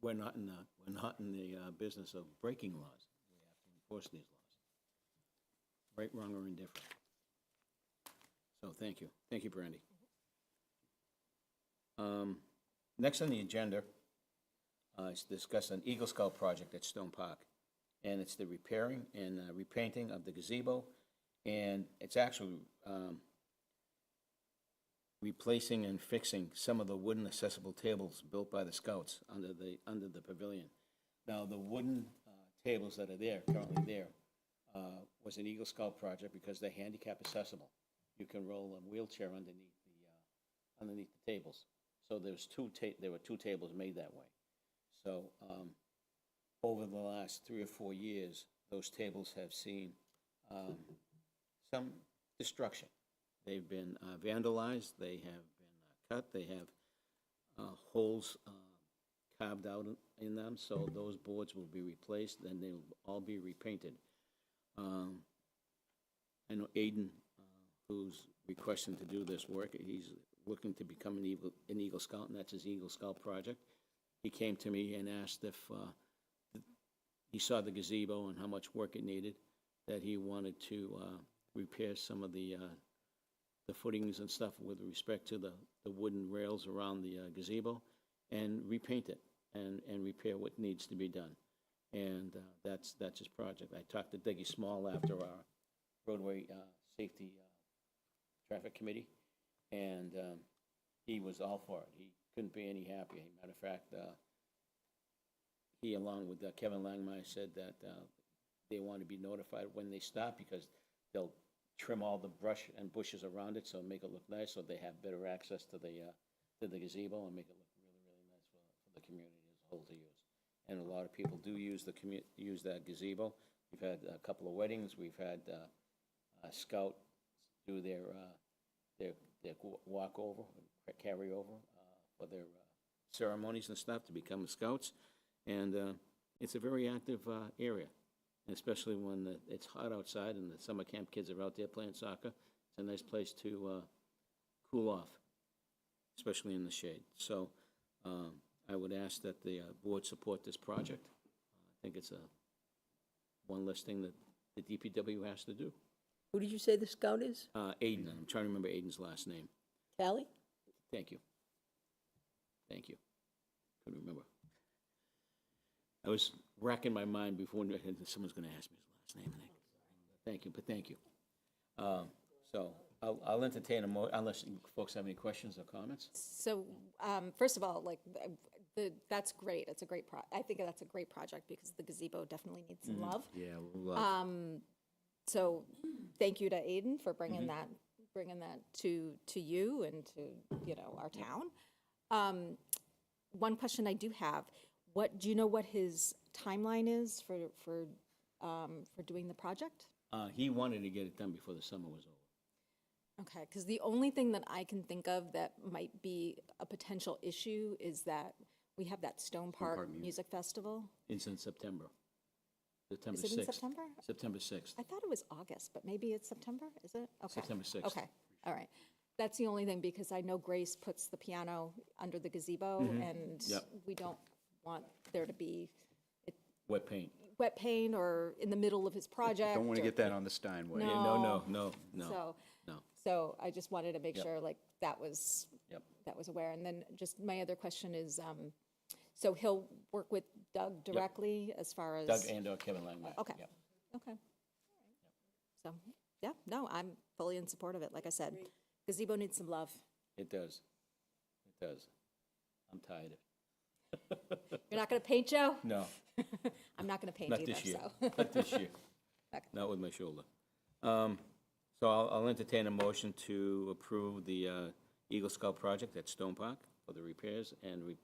we're not in the business of breaking laws. We have to enforce these laws, right, wrong, or indifferent. So thank you. Thank you, Brandy. Next on the agenda is to discuss an Eagle Scout project at Stone Park. And it's the repairing and repainting of the gazebo. And it's actually replacing and fixing some of the wooden accessible tables built by the Scouts under the pavilion. Now, the wooden tables that are there, currently there, was an Eagle Scout project because they're handicap accessible. You can roll a wheelchair underneath the tables. So there were two tables made that way. So over the last 3 or 4 years, those tables have seen some destruction. They've been vandalized, they have been cut, they have holes carved out in them, so those boards will be replaced, and they'll all be repainted. I know Aiden, who's requesting to do this work, he's looking to become an Eagle Scout, and that's his Eagle Scout project. He came to me and asked if he saw the gazebo and how much work it needed, that he wanted to repair some of the footings and stuff with respect to the wooden rails around the gazebo, and repaint it and repair what needs to be done. And that's his project. I talked to Dougie Small after our roadway safety traffic committee, and he was all for it. He couldn't be any happier. Matter of fact, he, along with Kevin Langmeyer, said that they want to be notified when they stop, because they'll trim all the brush and bushes around it, so make it look nice, so they have better access to the gazebo and make it look really, really nice for the community as a whole to use. And a lot of people do use that gazebo. We've had a couple of weddings. We've had Scout do their walk over, carry over for their ceremonies and stuff to become scouts. And it's a very active area, especially when it's hot outside and the summer camp kids are out there playing soccer. It's a nice place to cool off, especially in the shade. So I would ask that the board support this project. I think it's one less thing that the DPW has to do. Who did you say the scout is? Aiden, I'm trying to remember Aiden's last name. Callie? Thank you. Thank you. Couldn't remember. I was racking my mind before someone's going to ask me his last name. Thank you, but thank you. So I'll entertain unless you folks have any questions or comments. So, first of all, like, that's great. It's a great I think that's a great project because the gazebo definitely needs some love. Yeah, love. So, thank you to Aiden for bringing that to you and to, our town. One question I do have, do you know what his timeline is for doing the project? He wanted to get it done before the summer was over. Okay, because the only thing that I can think of that might be a potential issue is that we have that Stone Park Music Festival. It's in September. September 6th. Is it in September? September 6th. I thought it was August, but maybe it's September, is it? Okay. September 6th. Okay, all right. That's the only thing, because I know Grace puts the piano under the gazebo, and Yep. we don't want there to be Wet paint. wet paint or in the middle of his project. Don't want to or- get that on the Steinway. No. Yeah, no. So, no. so I just wanted to make Yep. sure, like, that was Yep. aware. And then just my other question is, so he'll work with Doug directly as far as? Doug and Kevin Langway. Okay. Yep. Okay. So, yeah, no, I'm fully in support of it. Like I said, gazebo needs some love. It does. It does. I'm tired of it. You're not going to paint, Joe? No, I'm not going to paint not either, this year. so. Not this year. Okay. Not with my shoulder. So I'll entertain a motion to approve the Eagle Scout project at Stone Park for the repairs and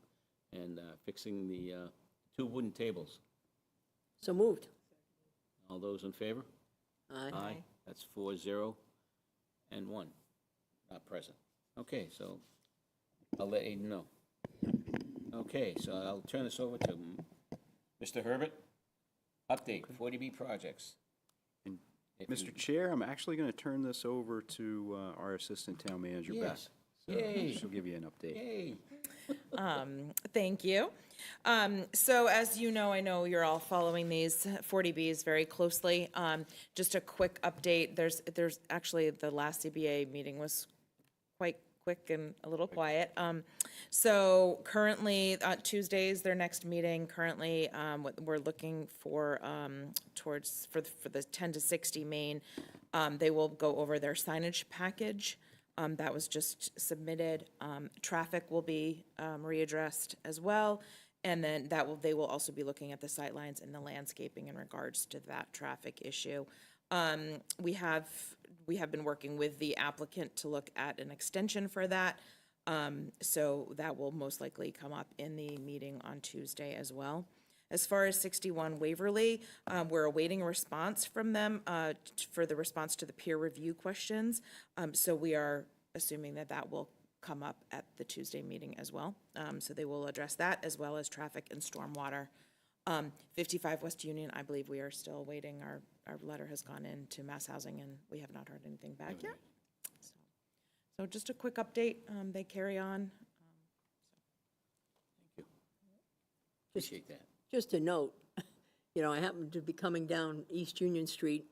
fixing the 2 wooden tables. So moved. All those in favor? Aye. That's 4-0 and 1 not present. Okay, so I'll let Aiden know. Okay, so I'll turn this over to Mr. Herbert. Update, 40B projects. And If Mr. you- Chair, I'm actually going to turn this over to our Assistant Town Manager, Beth. Yes. So Yay. she'll give you an update. Yay. Thank you. So as you know, I know you're all following these 40Bs very closely. Just a quick update, there's actually, the last CBA meeting was quite quick and a little quiet. So currently, Tuesday's their next meeting. Currently, what we're looking for, for the 10 to 60 Main, they will go over their signage package. That was just submitted. Traffic will be readdressed as well. And then they will also be looking at the sightlines and the landscaping in regards to that traffic issue. We have been working with the applicant to look at an extension for that. So that will most likely come up in the meeting on Tuesday as well. As far as 61 Waverly, we're awaiting a response from them for the response to the peer review questions. So we are assuming that will come up at the Tuesday meeting as well. So they will address that as well as traffic and stormwater. 55 West Union, I believe we are still waiting. Our letter has gone in to Mass Housing and we have not heard anything back yet. So just a quick update. They carry on. Thank you. Appreciate that. Just a note, I happened to be coming down East Union Street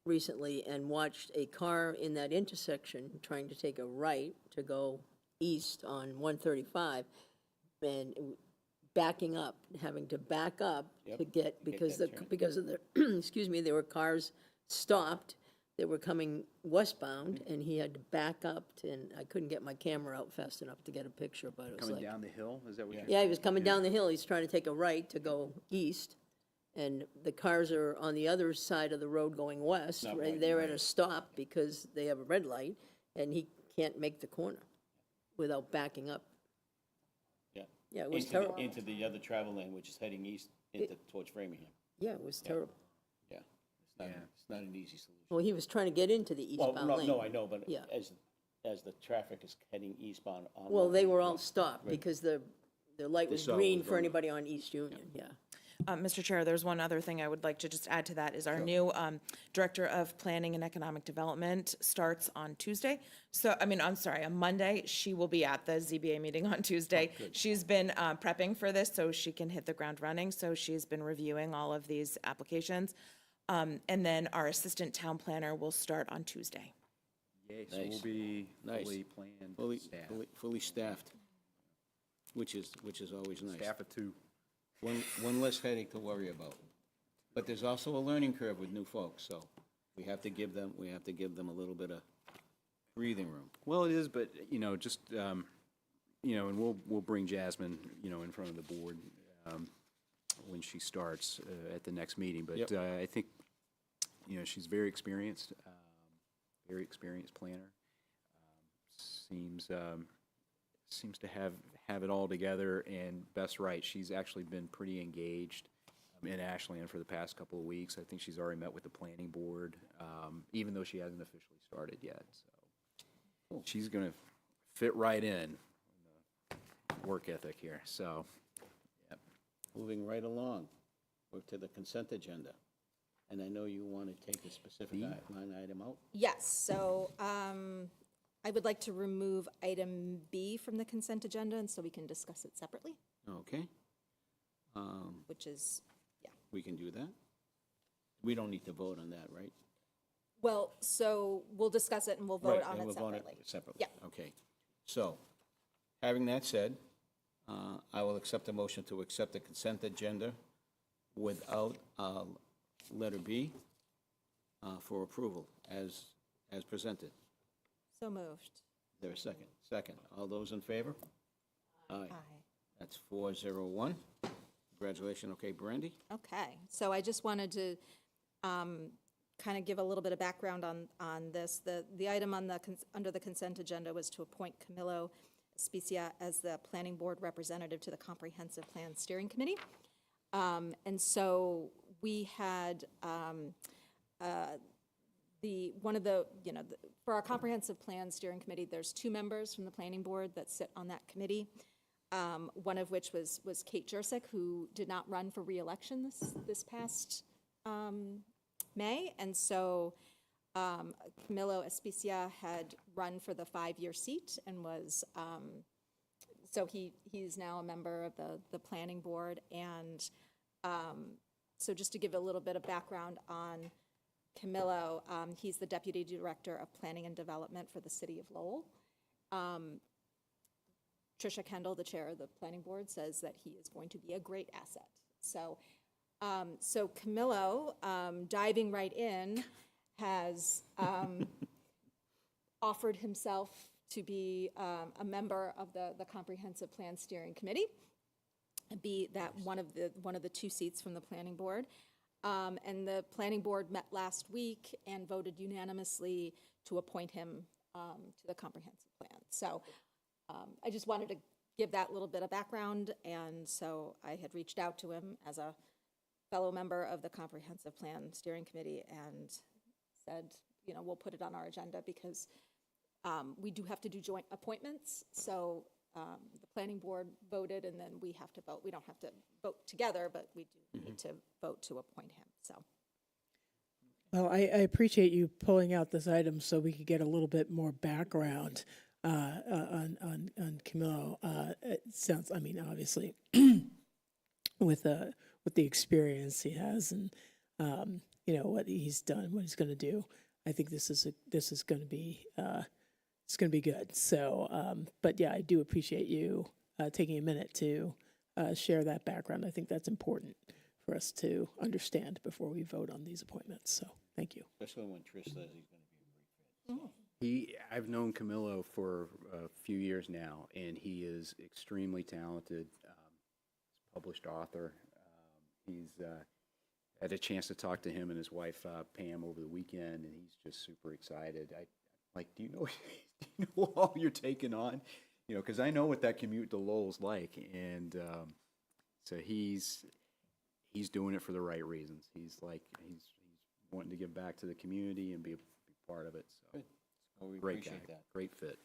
recently and watched a car in that intersection trying to take a right to go east on 135 and backing up, having to back up to get, because that turn. of the, excuse me, there were cars stopped that were coming westbound, and he had to back up, and I couldn't get my camera out fast enough to get a picture, but it was Coming like. down the hill, is that what you're? Yeah, he was coming down the hill, he's trying to take a right to go east, and the cars are on the other side of the road going west, Not right, right, they're at a stop because they have a red light, and he can't make the corner without backing up. Yeah. Yeah, it was Into the- terrible. Into the other travel lane, which is heading east towards Framingham. Yeah, it was terrible. Yeah. It's not an easy solution. Well, he was trying to get into the Well, eastbound no, lane. no, I know, but Yeah. as as the traffic is heading eastbound on. Well, they were all stopped because the light They was saw it green was for going. anybody on East Union, yeah. Mr. Chair, there's one other thing I would like to just add to that, is our new Director of Planning and Economic Development starts on Tuesday. So, I'm sorry, on Monday. She will be at the ZBA meeting on Tuesday. She's been prepping for this so she can hit the ground running, so she's been reviewing all of these applications. And then our Assistant Town Planner will start on Tuesday. Yay, so Nice. we'll be Nice. fully planned, staff. Fully staffed, which is always nice. Staff of 2. One less headache to worry about. But there's also a learning curve with new folks, so we have to give them a little bit of breathing room. Well, it is, but, just, and we'll bring Jasmine, in front of the board when she starts at the next meeting. But Yep. I think, she's very experienced planner. Seems to have it all together, and Beth's right, she's actually been pretty engaged in Ashland for the past couple of weeks. I think she's already met with the planning board, even though she hasn't officially started yet, so. She's gonna fit right in the work ethic here, so, yep. Moving right along, we're to the consent agenda. And I know you want to take a specific line item out. Yes, so I would like to remove item B from the consent agenda, and so we can discuss it separately, Okay, which is, we can do that. We don't need to vote on that, right? well, so we'll discuss it and we'll vote Right, on and it we'll vote separately. Separately. Yeah. Okay. So, having that said, I will accept a motion to accept the consent agenda without letter B for approval as presented. So moved. Is there a second? Second. All those in favor? Aye. Aye. That's 401. Congratulations. Okay, Brandy? Okay, so I just wanted to kind of give a little bit of background on this. The item on under the consent agenda was to appoint Camilo Specia as the planning board representative to the Comprehensive Plan Steering Committee. And so we had for our Comprehensive Plan Steering Committee, there's 2 members from the planning board that sit on that committee. One of which was Kate Jurcik, who did not run for reelection this past May. And so Camilo Specia had run for the 5-year seat and was, so he's now a member of the planning board. And so just to give a little bit of background on Camilo, he's the Deputy Director of Planning and Development for the City of Lowell. Tricia Kendall, the chair of the planning board, says that he is going to be a great asset. So, Camilo, diving right in, has offered himself to be a member of the Comprehensive Plan Steering Committee, and be that one of the 2 seats from the planning board. And the planning board met last week and voted unanimously to appoint him to the comprehensive plan. So I just wanted to give that little bit of background, and so I had reached out to him as a fellow member of the Comprehensive Plan Steering Committee and said, we'll put it on our agenda because we do have to do joint appointments. So the planning board voted, and then we have to vote. We don't have to vote together, but we do need to vote to appoint him, so. Well, I appreciate you pulling out this item so we could get a little bit more background on Camilo. It sounds, obviously, with the experience he has and what he's done, what he's going to do, I think this is going to be it's going to be good. So, but yeah, I do appreciate you taking a minute to share that background. I think that's important for us to understand before we vote on these appointments. So, thank you. Especially when Trish says he's going to be a great fit. I've known Camilo for a few years now, and he is extremely talented, published author. He's had a chance to talk to him and his wife, Pam, over the weekend, and he's just super excited. Do you know all you're taking on? Because I know what that commute to Lowell's like, and so he's doing it for the right reasons. He's wanting to give back to the community and be part of it. So. Well, we Great appreciate guy, that. great fit.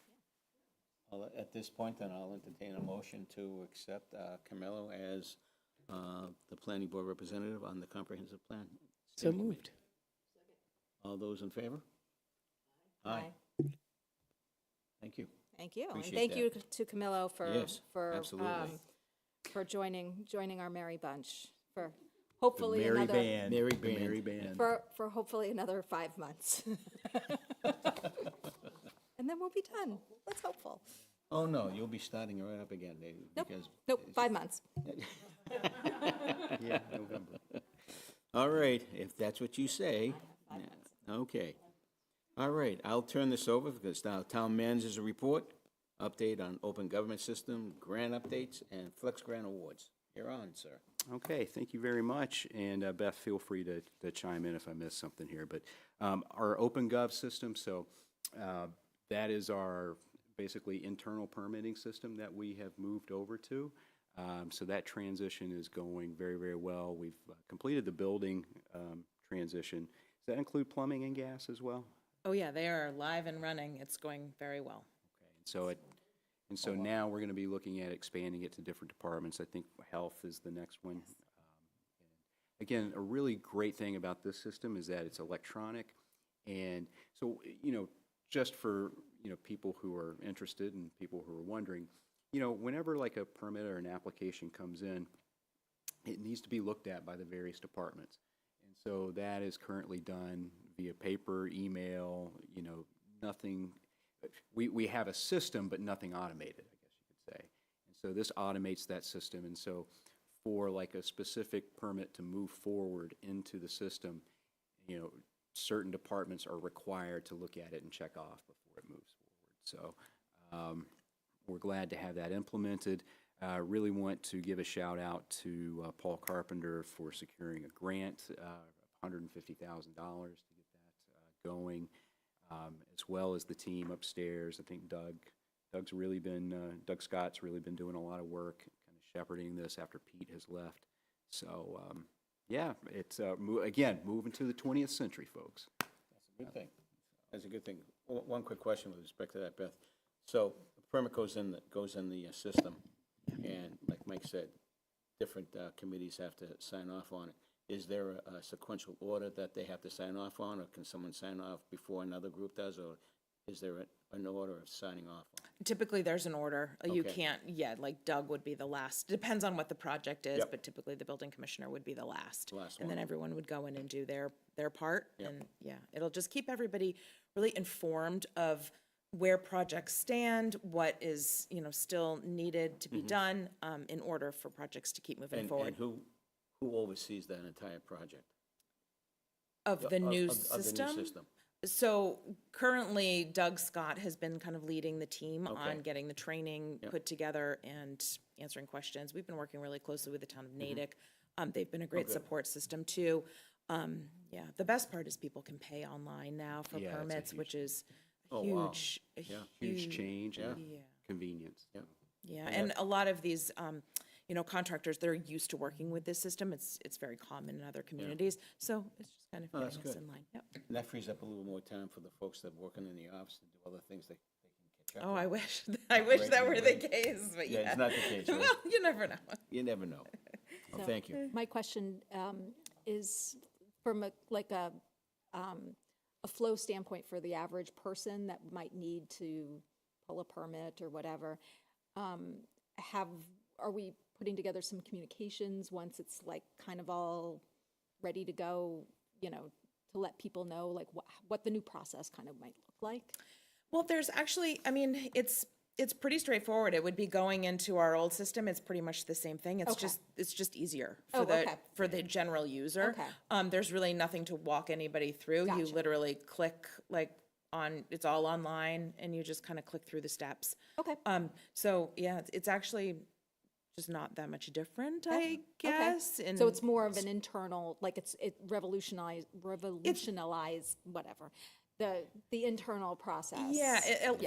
At this point, then, I'll entertain a motion to accept Camilo as the planning board representative on the comprehensive plan. So moved. All those in favor? Aye. Thank you. Thank you. And Appreciate thank you that. to Camilo Yes, for absolutely. joining our merry bunch for hopefully Merry another, band. Merry the band. Merry band. for hopefully another 5 months. And then we'll be done. Let's hopeful. Oh, no, you'll be starting right up again, Dave. Nope, because nope, 5 months. Yeah, November. All right, if that's what you say. Okay. All right, I'll turn this over because now town manager's report, update on open government system, grant updates, and flex grant awards. You're on, sir. Okay, thank you very much. And Beth, feel free to chime in if I miss something here. But our OpenGov system, so that is our basically internal permitting system that we have moved over to. So that transition is going very, very well. We've completed the building transition. Does that include plumbing and gas as well? Oh, yeah, they are live and running. It's going very well. Okay, and so now we're going to be looking at expanding it to different departments. I think health is the next one. Again, a really great thing about this system is that it's electronic. And so, just for, people who are interested and people who are wondering, whenever like a permit or an application comes in, it needs to be looked at by the various departments. And so that is currently done via paper, email, nothing. We have a system, but nothing automated, I guess you could say. And so this automates that system. And so for like a specific permit to move forward into the system, certain departments are required to look at it and check off before it moves forward. So we're glad to have that implemented. Really want to give a shout out to Paul Carpenter for securing a grant of $150,000 to get that going, as well as the team upstairs. I think Doug Scott's really been doing a lot of work, kind of shepherding this after Pete has left. So yeah, it's again moving to the 20th century, folks. That's a good thing. That's a good thing. One quick question with respect to that, Beth. So the permit goes in the system, and like Mike said, different committees have to sign off on it. Is there a sequential order that they have to sign off on, or can someone sign off before another group does, or is there an order of signing off on? Typically, there's an order. You Okay. can't, like Doug would be the last. Depends on what the project is, Yep. but typically the building commissioner would be the last. Last And then one. everyone would go in and do their part. Yep. And yeah, it'll just keep everybody really informed of where projects stand, what is, still needed to be done in order for projects to keep moving forward. And who oversees that entire project? Of the new Of the system? new system. So currently Doug Scott has been kind of leading the team Okay. on getting the training Yep. put together and answering questions. We've been working really closely with the town of Natick. They've been a great good. support system too. Yeah, the best part is people can pay online now for Yeah, that's a permits, huge which is Oh, wow. a Yeah. Huge change and Yeah. convenience. Yeah. Yeah, and a lot of these, contractors, they're used to working with this system. It's very common in other communities. So it's just kind of Oh, that's getting us good. in line. Yep. And that frees up a little more time for the folks that are working in the office to do other things they can catch up Oh, on. I wish, I wish Right, that were the right. case, but Yeah, yeah. it's not the case, right? Well, you never know. You never know. Well, thank you. My question is from a flow standpoint for the average person that might need to pull a permit or whatever. Are we putting together some communications once it's like kind of all ready to go, to let people know like what the new process kind of might look like? Well, there's actually, it's pretty straightforward. It would be going into our old system. It's pretty much the same thing. It's Okay. just easier Oh, for the okay. general user. Okay. There's really nothing to walk anybody through. You Gotcha. literally click it's all online and you just kind of click through the steps. Okay. So yeah, it's actually just not that much different, I guess. And So it's more of an internal, like it revolutionize whatever, the internal process. Yeah,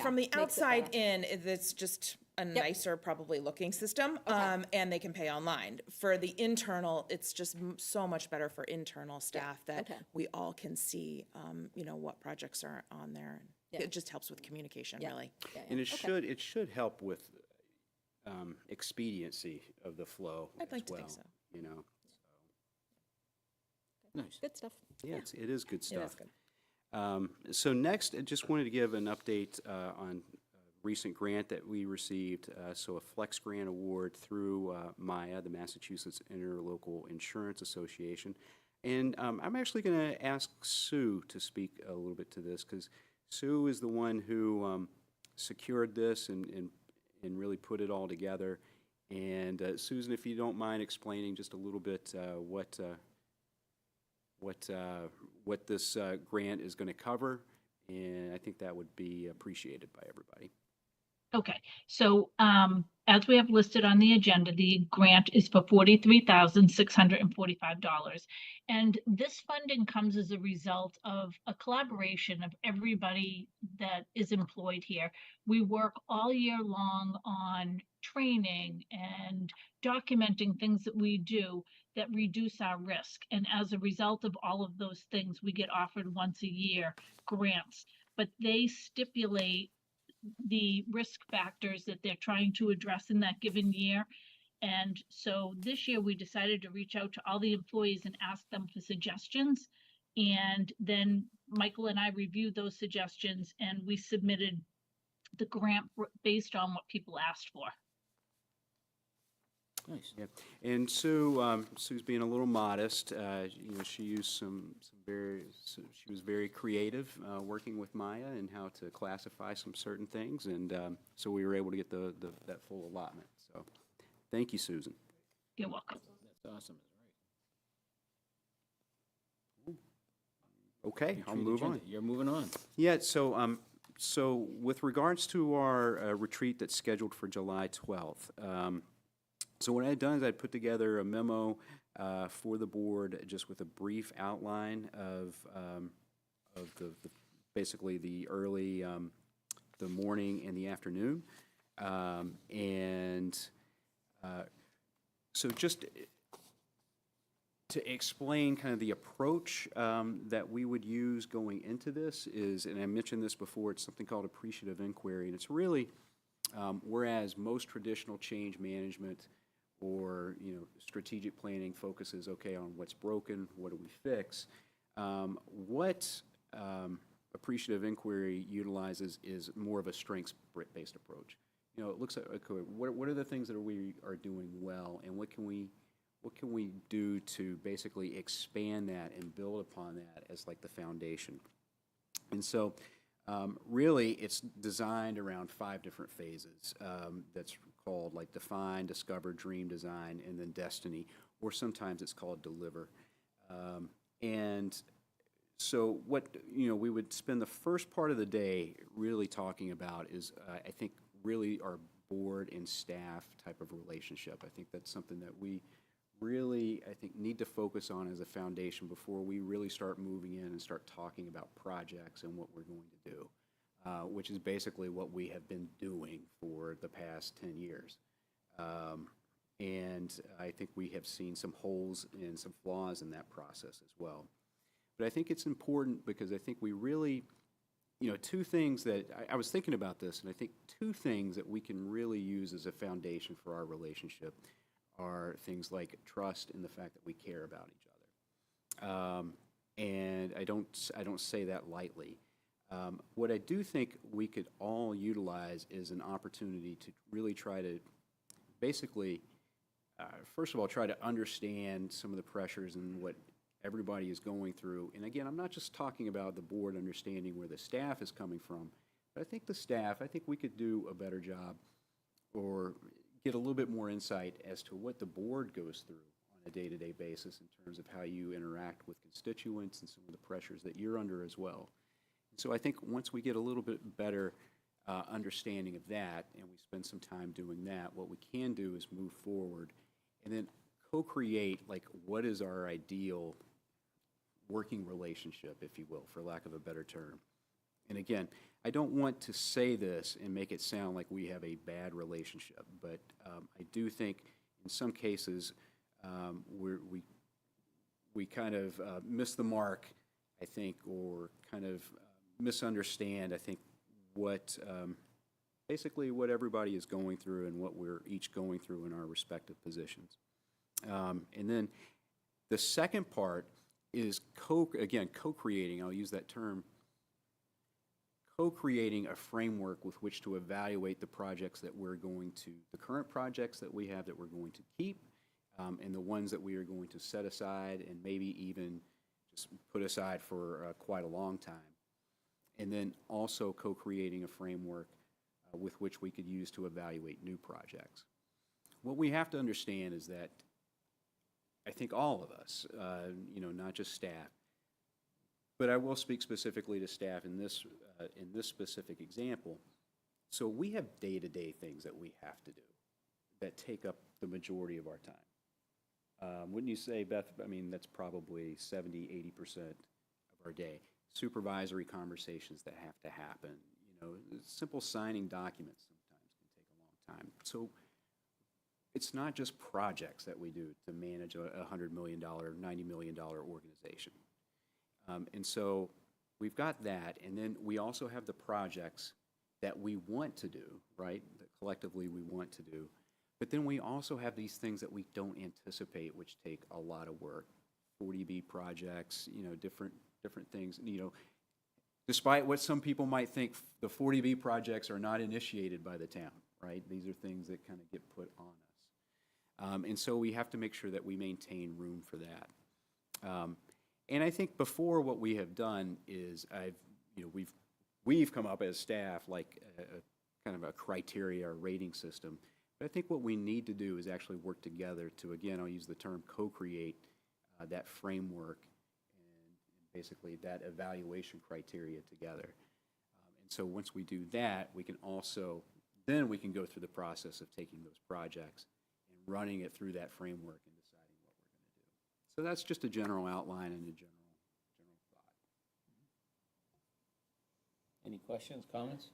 from the makes it outside better. in, it's just a nicer, probably looking system, and they can pay online. For the internal, it's just so much better for internal staff that okay. we all can see, what projects are on there. Yeah. It just helps with communication, Yeah. really. Yeah, And yeah. it should help with expediency of the flow I'd as like to well, think so. you know? Nice. Good stuff. Yeah, it is good It stuff. is good. So next, I just wanted to give an update on a recent grant that we received. So a Flex Grant Award through MIA, the Massachusetts Interlocal Insurance Association. And I'm actually going to ask Sue to speak a little bit to this, because Sue is the one who secured this and really put it all together. And Susan, if you don't mind explaining just a little bit what this grant is going to cover, and I think that would be appreciated by everybody. Okay, so as we have listed on the agenda, the grant is for $43,645. And this funding comes as a result of a collaboration of everybody that is employed here. We work all year long on training and documenting things that we do that reduce our risk. And as a result of all of those things, we get offered once a year grants, but they stipulate the risk factors that they're trying to address in that given year. And so this year we decided to reach out to all the employees and ask them for suggestions. And then Michael and I reviewed those suggestions and we submitted the grant based on what people asked for. Nice. Yeah, and Sue, Sue's being a little modest. You know, she used she was very creative working with Maya and how to classify some certain things, and so we were able to get that full allotment. So, thank you, Susan. You're welcome. That's awesome. Okay, I'll move on. You're moving on. Yeah, so with regards to our retreat that's scheduled for July 12th, so what I'd done is I'd put together a memo for the board just with a brief outline of the basically the early, the morning and the afternoon. So just to explain kind of the approach that we would use going into this is, and I mentioned this before, it's something called appreciative inquiry, and it's really, whereas most traditional change management or, you know, strategic planning focuses, okay, on what's broken, what do we fix, what appreciative inquiry utilizes is more of a strengths-based approach. You know, it looks at, okay, what are the things that we are doing well, and what can we do to basically expand that and build upon that as like the foundation? And so really it's designed around 5 different phases. That's called like define, discover, dream, design, and then destiny, or sometimes it's called deliver. And so what, you know, we would spend the first part of the day really talking about is, I think, really our board and staff type of relationship. I think that's something that we really, I think, need to focus on as a foundation before we really start moving in and start talking about projects and what we're going to do, which is basically what we have been doing for the past 10 years. And I think we have seen some holes and some flaws in that process as well. But I think it's important because I think we really, you know, 2 things that, I was thinking about this, and I think 2 things that we can really use as a foundation for our relationship are things like trust and the fact that we care about each other. And I don't say that lightly. What I do think we could all utilize is an opportunity to really try to basically, first of all, try to understand some of the pressures and what everybody is going through. And again, I'm not just talking about the board understanding where the staff is coming from, but I think the staff, I think we could do a better job or get a little bit more insight as to what the board goes through on a day-to-day basis in terms of how you interact with constituents and some of the pressures that you're under as well. So I think once we get a little bit better understanding of that and we spend some time doing that, what we can do is move forward and then co-create, like, what is our ideal working relationship, if you will, for lack of a better term. And again, I don't want to say this and make it sound like we have a bad relationship, but I do think in some cases we kind of miss the mark, I think, or kind of misunderstand, I think, what, basically what everybody is going through and what we're each going through in our respective positions. And then the second part is co-creating, I'll use that term, co-creating a framework with which to evaluate the projects that we're going to, the current projects that we have that we're going to keep, and the ones that we are going to set aside and maybe even just put aside for quite a long time. And then also co-creating a framework with which we could use to evaluate new projects. What we have to understand is that I think all of us, not just staff, but I will speak specifically to staff in this specific example. So we have day-to-day things that we have to do that take up the majority of our time. Wouldn't you say, Beth? I mean, that's probably 70, 80% of our day. Supervisory conversations that have to happen. Simple signing documents sometimes can take a long time. So it's not just projects that we do to manage a $100 million, $90 million organization. And so we've got that, and then we also have the projects that we want to do, right, that collectively we want to do. But then we also have these things that we don't anticipate, which take a lot of work. 40B projects, different things, despite what some people might think, the 40B projects are not initiated by the town, right? These are things that kind of get put on us. And so we have to make sure that we maintain room for that. And I think before what we have done is we've come up as staff like a kind of a criteria or rating system. But I think what we need to do is actually work together to, again, I'll use the term co-create that framework and basically that evaluation criteria together. And so once we do that, we can also, then we can go through the process of taking those projects and running it through that framework and deciding what we're going to do. So that's just a general outline and a general thought. Any questions, comments?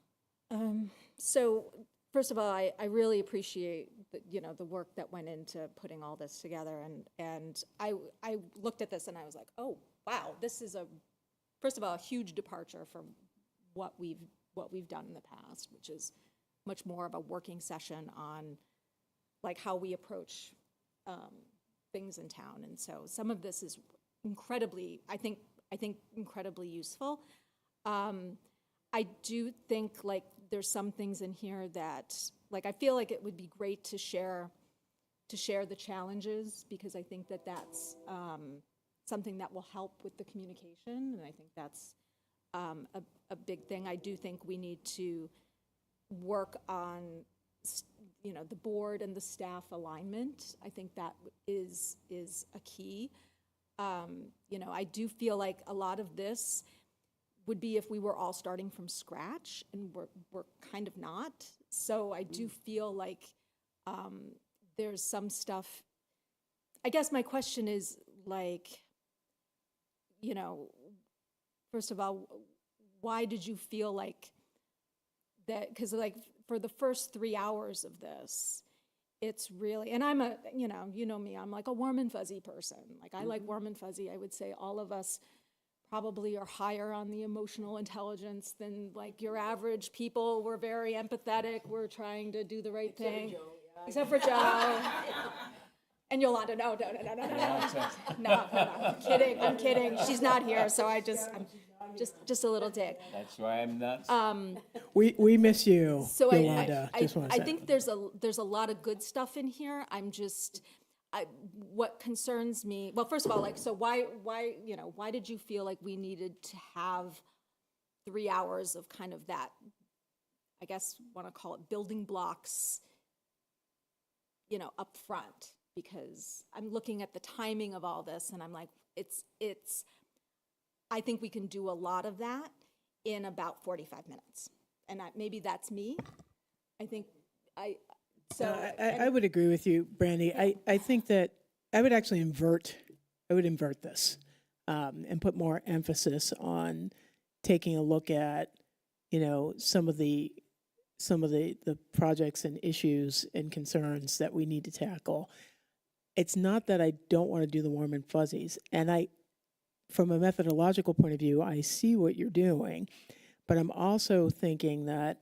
So, first of all, I really appreciate the work that went into putting all this together, and I looked at this and I was like, oh wow, this is first of all a huge departure from what we've done in the past, which is much more of a working session on like how we approach things in town, and so some of this is incredibly, I think incredibly useful. I do think like there's some things in here that like I feel like it would be great to share the challenges, because I think that that's something that will help with the communication, and I think that's a big thing. I do think we need to work on the board and the staff alignment. I think that is a key. I do feel like a lot of this would be if we were all starting from scratch, and we're kind of not. So I do feel like there's some stuff. I guess my question is like, first of all, why did you feel like that? Because like for the first 3 hours of this, it's really, and I'm you know me, I'm like a warm and fuzzy person. Like I like warm and fuzzy. I would say all of us probably are higher on the emotional intelligence than like your average people. We're very empathetic. We're trying to do the right thing. Except for Joe. And Yolanda, no. No, I'm kidding. She's not here, so I'm just a little dig. That's why I'm nuts. We miss you, So Yolanda. I think there's a lot of good stuff in here. What concerns me, well, first of all, like, so why did you feel like we needed to have 3 hours of kind of that, I guess, want to call it building blocks, up front? Because I'm looking at the timing of all this and I'm like, I think we can do a lot of that in about 45 minutes. And maybe that's me. I would agree with you, Brandy. I think that I would actually invert this and put more emphasis on taking a look at, some of the projects and issues and concerns that we need to tackle. It's not that I don't want to do the warm and fuzzies, and from a methodological point of view, I see what you're doing, but I'm also thinking that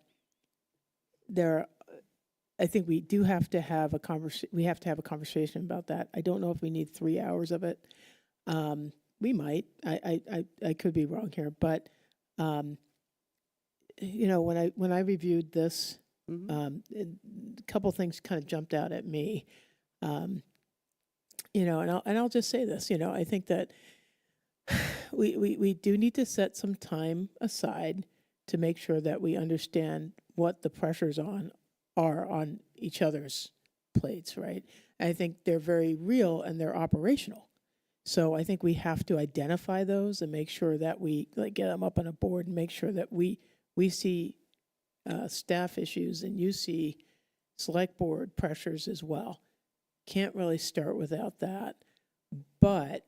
I think we do have to have a conversation about that. I don't know if we need 3 hours of it. We might. I could be wrong here, but when I reviewed this, a couple things kind of jumped out at me. And I'll just say this. I think that we do need to set some time aside to make sure that we understand what the pressures are on each other's plates, right? And I think they're very real and they're operational. So I think we have to identify those and make sure that we get them up on a board and make sure that we see staff issues and you see select board pressures as well. Can't really start without that. But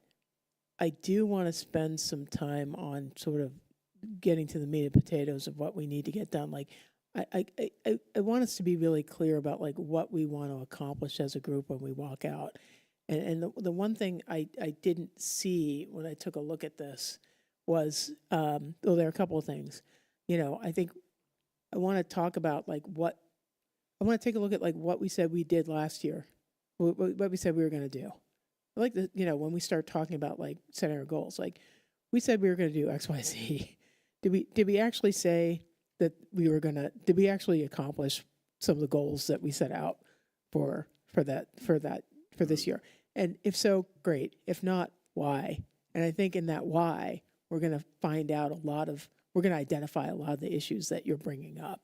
I do want to spend some time on sort of getting to the meat and potatoes of what we need to get done. Like, I want us to be really clear about like what we want to accomplish as a group when we walk out. And the one thing I didn't see when I took a look at this was, well, there are a couple of things. I think I want to talk about I want to take a look at like what we said we did last year, what we said we were going to do. I like when we start talking about like setting our goals, like we said we were going to do X, Y, Z. Did we actually say that did we actually accomplish some of the goals that we set out for this year? And if so, great. If not, why? And I think in that why, we're going to find out we're going to identify a lot of the issues that you're bringing up.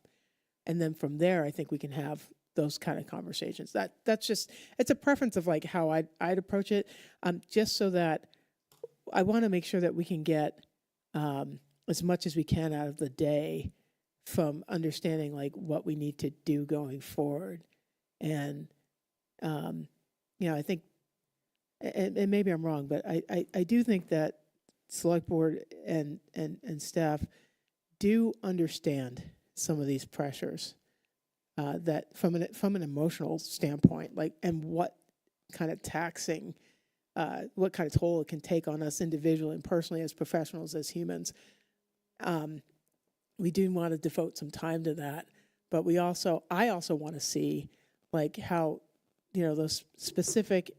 And then from there, I think we can have those kind of conversations. That's just, it's a preference of like how I'd approach it, just so that I want to make sure that we can get as much as we can out of the day from understanding like what we need to do going forward. And, I think, and maybe I'm wrong, but I do think that select board and staff do understand some of these pressures that from an emotional standpoint, like, and what kind of taxing, what kind of toll it can take on us individually and personally as professionals, as humans. We do want to devote some time to that, but I also want to see like how, those specific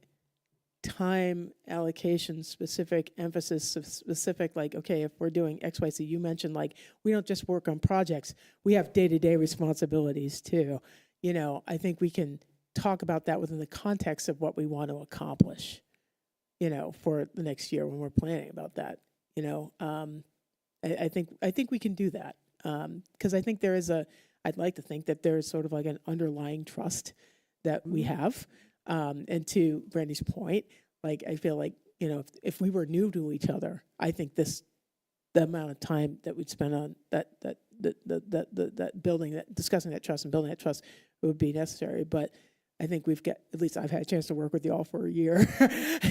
time allocation, specific emphasis, specific, like, okay, if we're doing X, Y, Z, you mentioned like, we don't just work on projects, we have day-to-day responsibilities too. I think we can talk about that within the context of what we want to accomplish, for the next year when we're planning about that. I think we can do that. Because I think I'd like to think that there is sort of like an underlying trust that we have. And to Brandy's point, like, I feel like, if we were new to each other, I think the amount of time that we'd spend on that building, discussing that trust and building that trust would be necessary. But I think at least I've had a chance to work with you all for a year.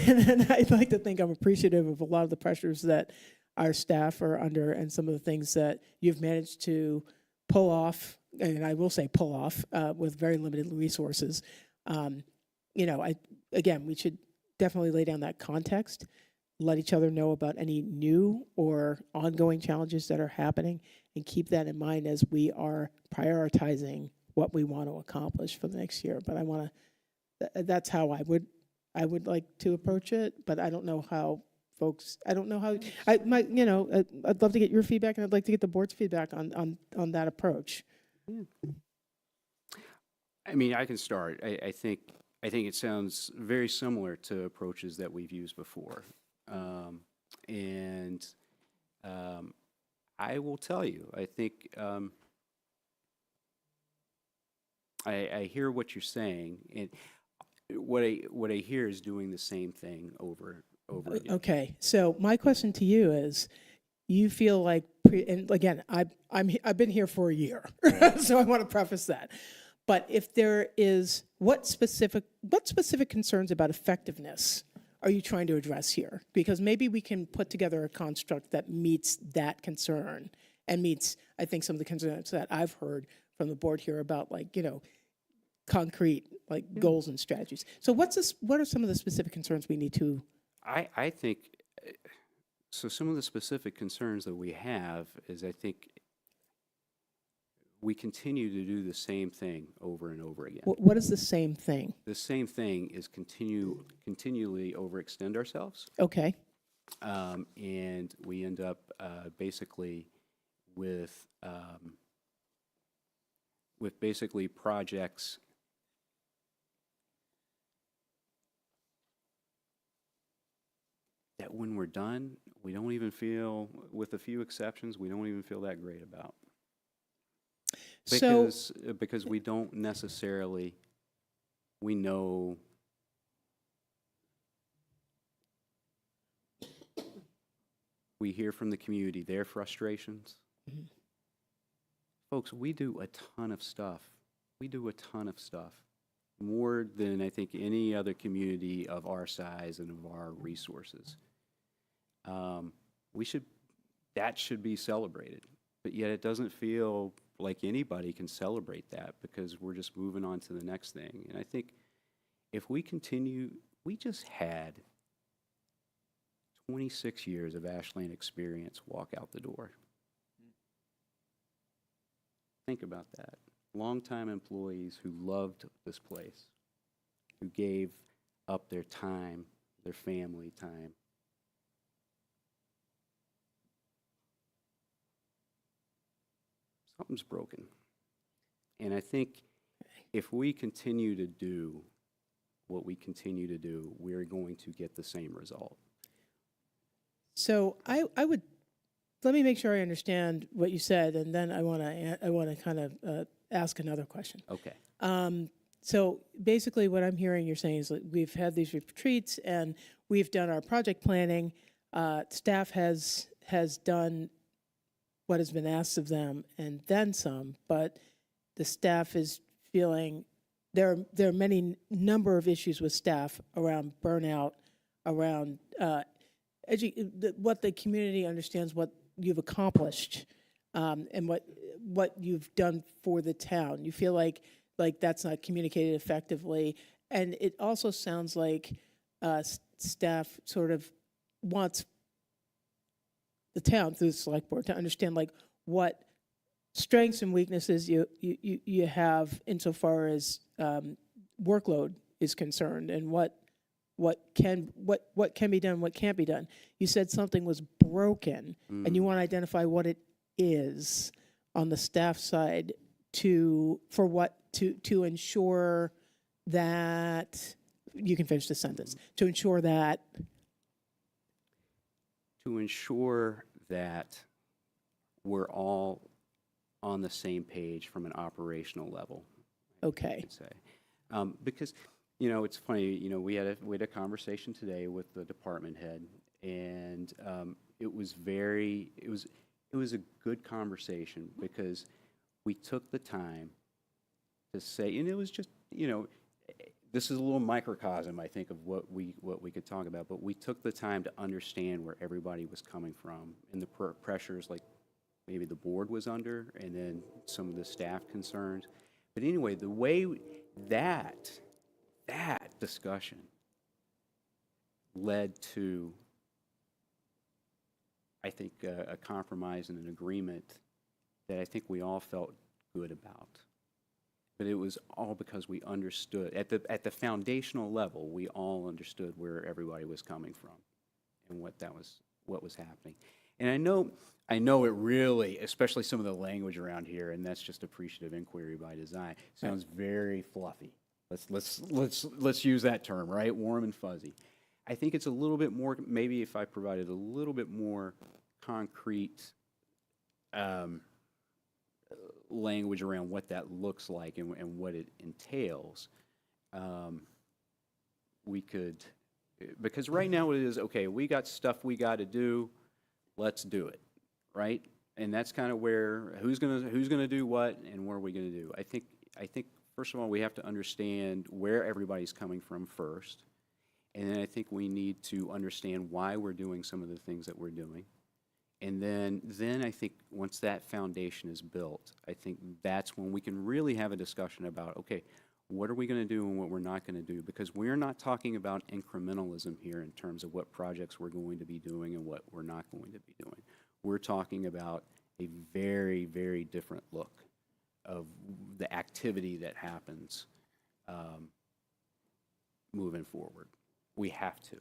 And I'd like to think I'm appreciative of a lot of the pressures that our staff are under and some of the things that you've managed to pull off, and I will say pull off, with very limited resources. We should definitely lay down that context, let each other know about any new or ongoing challenges that are happening, and keep that in mind as we are prioritizing what we want to accomplish for the next year. But that's how I would like to approach it, but I don't know how folks, I'd love to get your feedback, and I'd like to get the board's feedback on that approach. I mean, I can start. I think it sounds very similar to approaches that we've used before. I will tell you, I think I hear what you're saying, and what I hear is doing the same thing over again. Okay, so my question to you is, you feel like, and again, I've been here for a year, so I want to preface that. But if there is, what specific concerns about effectiveness are you trying to address here? Because maybe we can put together a construct that meets that concern and meets, I think, some of the concerns that I've heard from the board here about, like, concrete, like, goals and strategies. So what are some of the specific concerns we need to? I think So some of the specific concerns that we have is, I think, we continue to do the same thing over and over again. What is the same thing? The same thing is continually overextend ourselves, Okay, and we end up basically with basically projects that when we're done, we don't even feel, with a few exceptions, we don't even feel that great about. so, Because we don't necessarily, we know we hear from the community their frustrations. Folks, we do a ton of stuff. We do a ton of stuff, more than I think any other community of our size and of our resources. That should be celebrated, but yet it doesn't feel like anybody can celebrate that because we're just moving on to the next thing. And I think if we continue, we just had 26 years of Ashland experience walk out the door. Think about that. Longtime employees who loved this place, who gave up their time, their family time. Something's broken. And I think if we continue to do what we continue to do, we're going to get the same result. so I would, let me make sure I understand what you said, and then I want to kind of ask another question. Okay. So basically what I'm hearing you're saying is that we've had these retreats and we've done our project planning. Staff has done what has been asked of them and then some, but the staff is feeling there are many number of issues with staff around burnout, around what the community understands what you've accomplished, and what you've done for the town. You feel like that's not communicated effectively, and it also sounds like staff sort of wants the town through the select board to understand like what strengths and weaknesses you have insofar as workload is concerned, and what can be done, what can't be done. You said something was broken, and you want to identify what it is on the staff side to ensure that you can finish the sentence. To ensure that we're all on the same page from an operational level. okay. I could say. Because, it's funny, we had a conversation today with the department head, and it was a good conversation because we took the time to say, and it was just, this is a little microcosm, I think, of what we could talk about, but we took the time to understand where everybody was coming from and the pressures like maybe the board was under, and then some of the staff concerns. But anyway, the way that discussion led to, I think, a compromise and an agreement that I think we all felt good about. But it was all because we understood, at the foundational level, we all understood where everybody was coming from and what was happening. And I know it really, especially some of the language around here, and that's just appreciative inquiry by design, sounds very fluffy. Let's use that term, right? Warm and fuzzy. I think it's a little bit more, maybe if I provided a little bit more concrete language around what that looks like and what it entails, we could, because right now it is, okay, we got stuff we got to do, let's do it, right? And that's kind of where, who's gonna do what and what are we gonna do? I think first of all, we have to understand where everybody's coming from first, and then I think we need to understand why we're doing some of the things that we're doing. And then I think once that foundation is built, I think that's when we can really have a discussion about, okay, What are we going to do and what we're not going to do? Because we're not talking about incrementalism here in terms of what projects we're going to be doing and what we're not going to be doing. We're talking about a very, very different look of the activity that happens moving forward. We have to.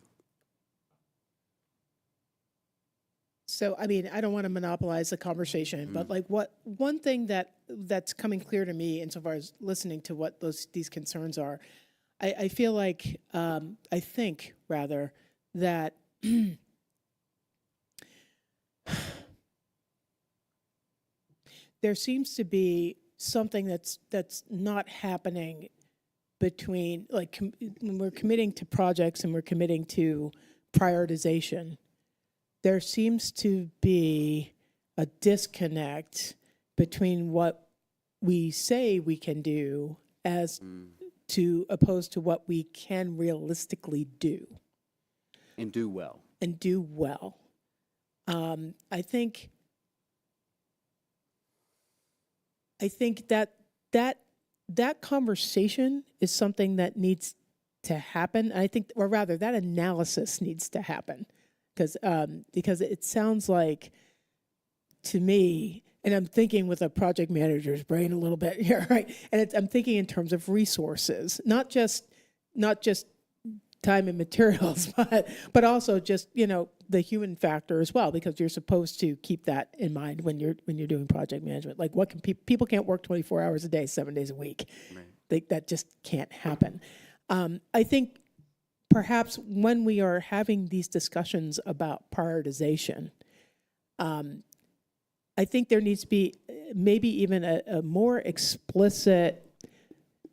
So, I mean, I don't want to monopolize the conversation, but like one thing that's coming clear to me insofar as listening to what these concerns are, I feel like, I think rather that there seems to be something that's not happening between, like, when we're committing to projects and we're committing to prioritization, there seems to be a disconnect between what we say we can do as to opposed to what we can realistically do. And do well. And do well. I think that conversation is something that needs to happen. I think, or rather, that analysis needs to happen, because it sounds like, to me, and I'm thinking with a project manager's brain a little bit here, right? And I'm thinking in terms of resources, not just time and materials, but also just, the human factor as well, because you're supposed to keep that in mind when you're doing project management. Like, what can people can't work 24 hours a day, 7 days a week. Right. That just can't happen. I think perhaps when we are having these discussions about prioritization, I think there needs to be maybe even a more explicit,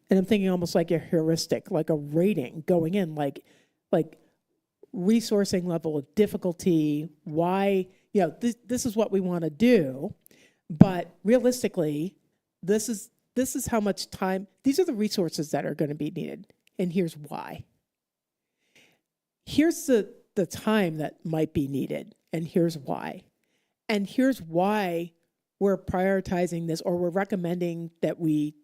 and I'm thinking almost like a heuristic, like a rating going in, like resourcing level of difficulty, why, this is what we want to do, but realistically, this is how much time, these are the resources that are going to be needed, and here's why. Here's the time that might be needed, and here's why. And here's why we're prioritizing this, or we're recommending that we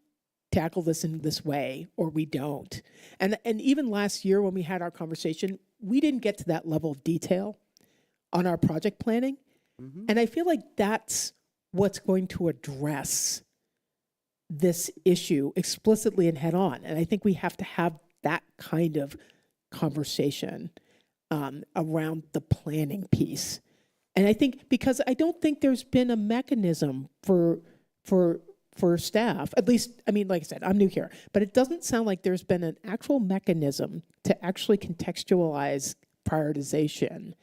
tackle this in this way, or we don't. And even last year when we had our conversation, we didn't get to that level of detail on our project planning. Mm-hmm. And I feel like that's what's going to address this issue explicitly and head on. And I think we have to have that kind of conversation around the planning piece. And I think, because I don't think there's been a mechanism for staff, at least, I mean, like I said, I'm new here, but it doesn't sound like there's been an actual mechanism to actually contextualize prioritization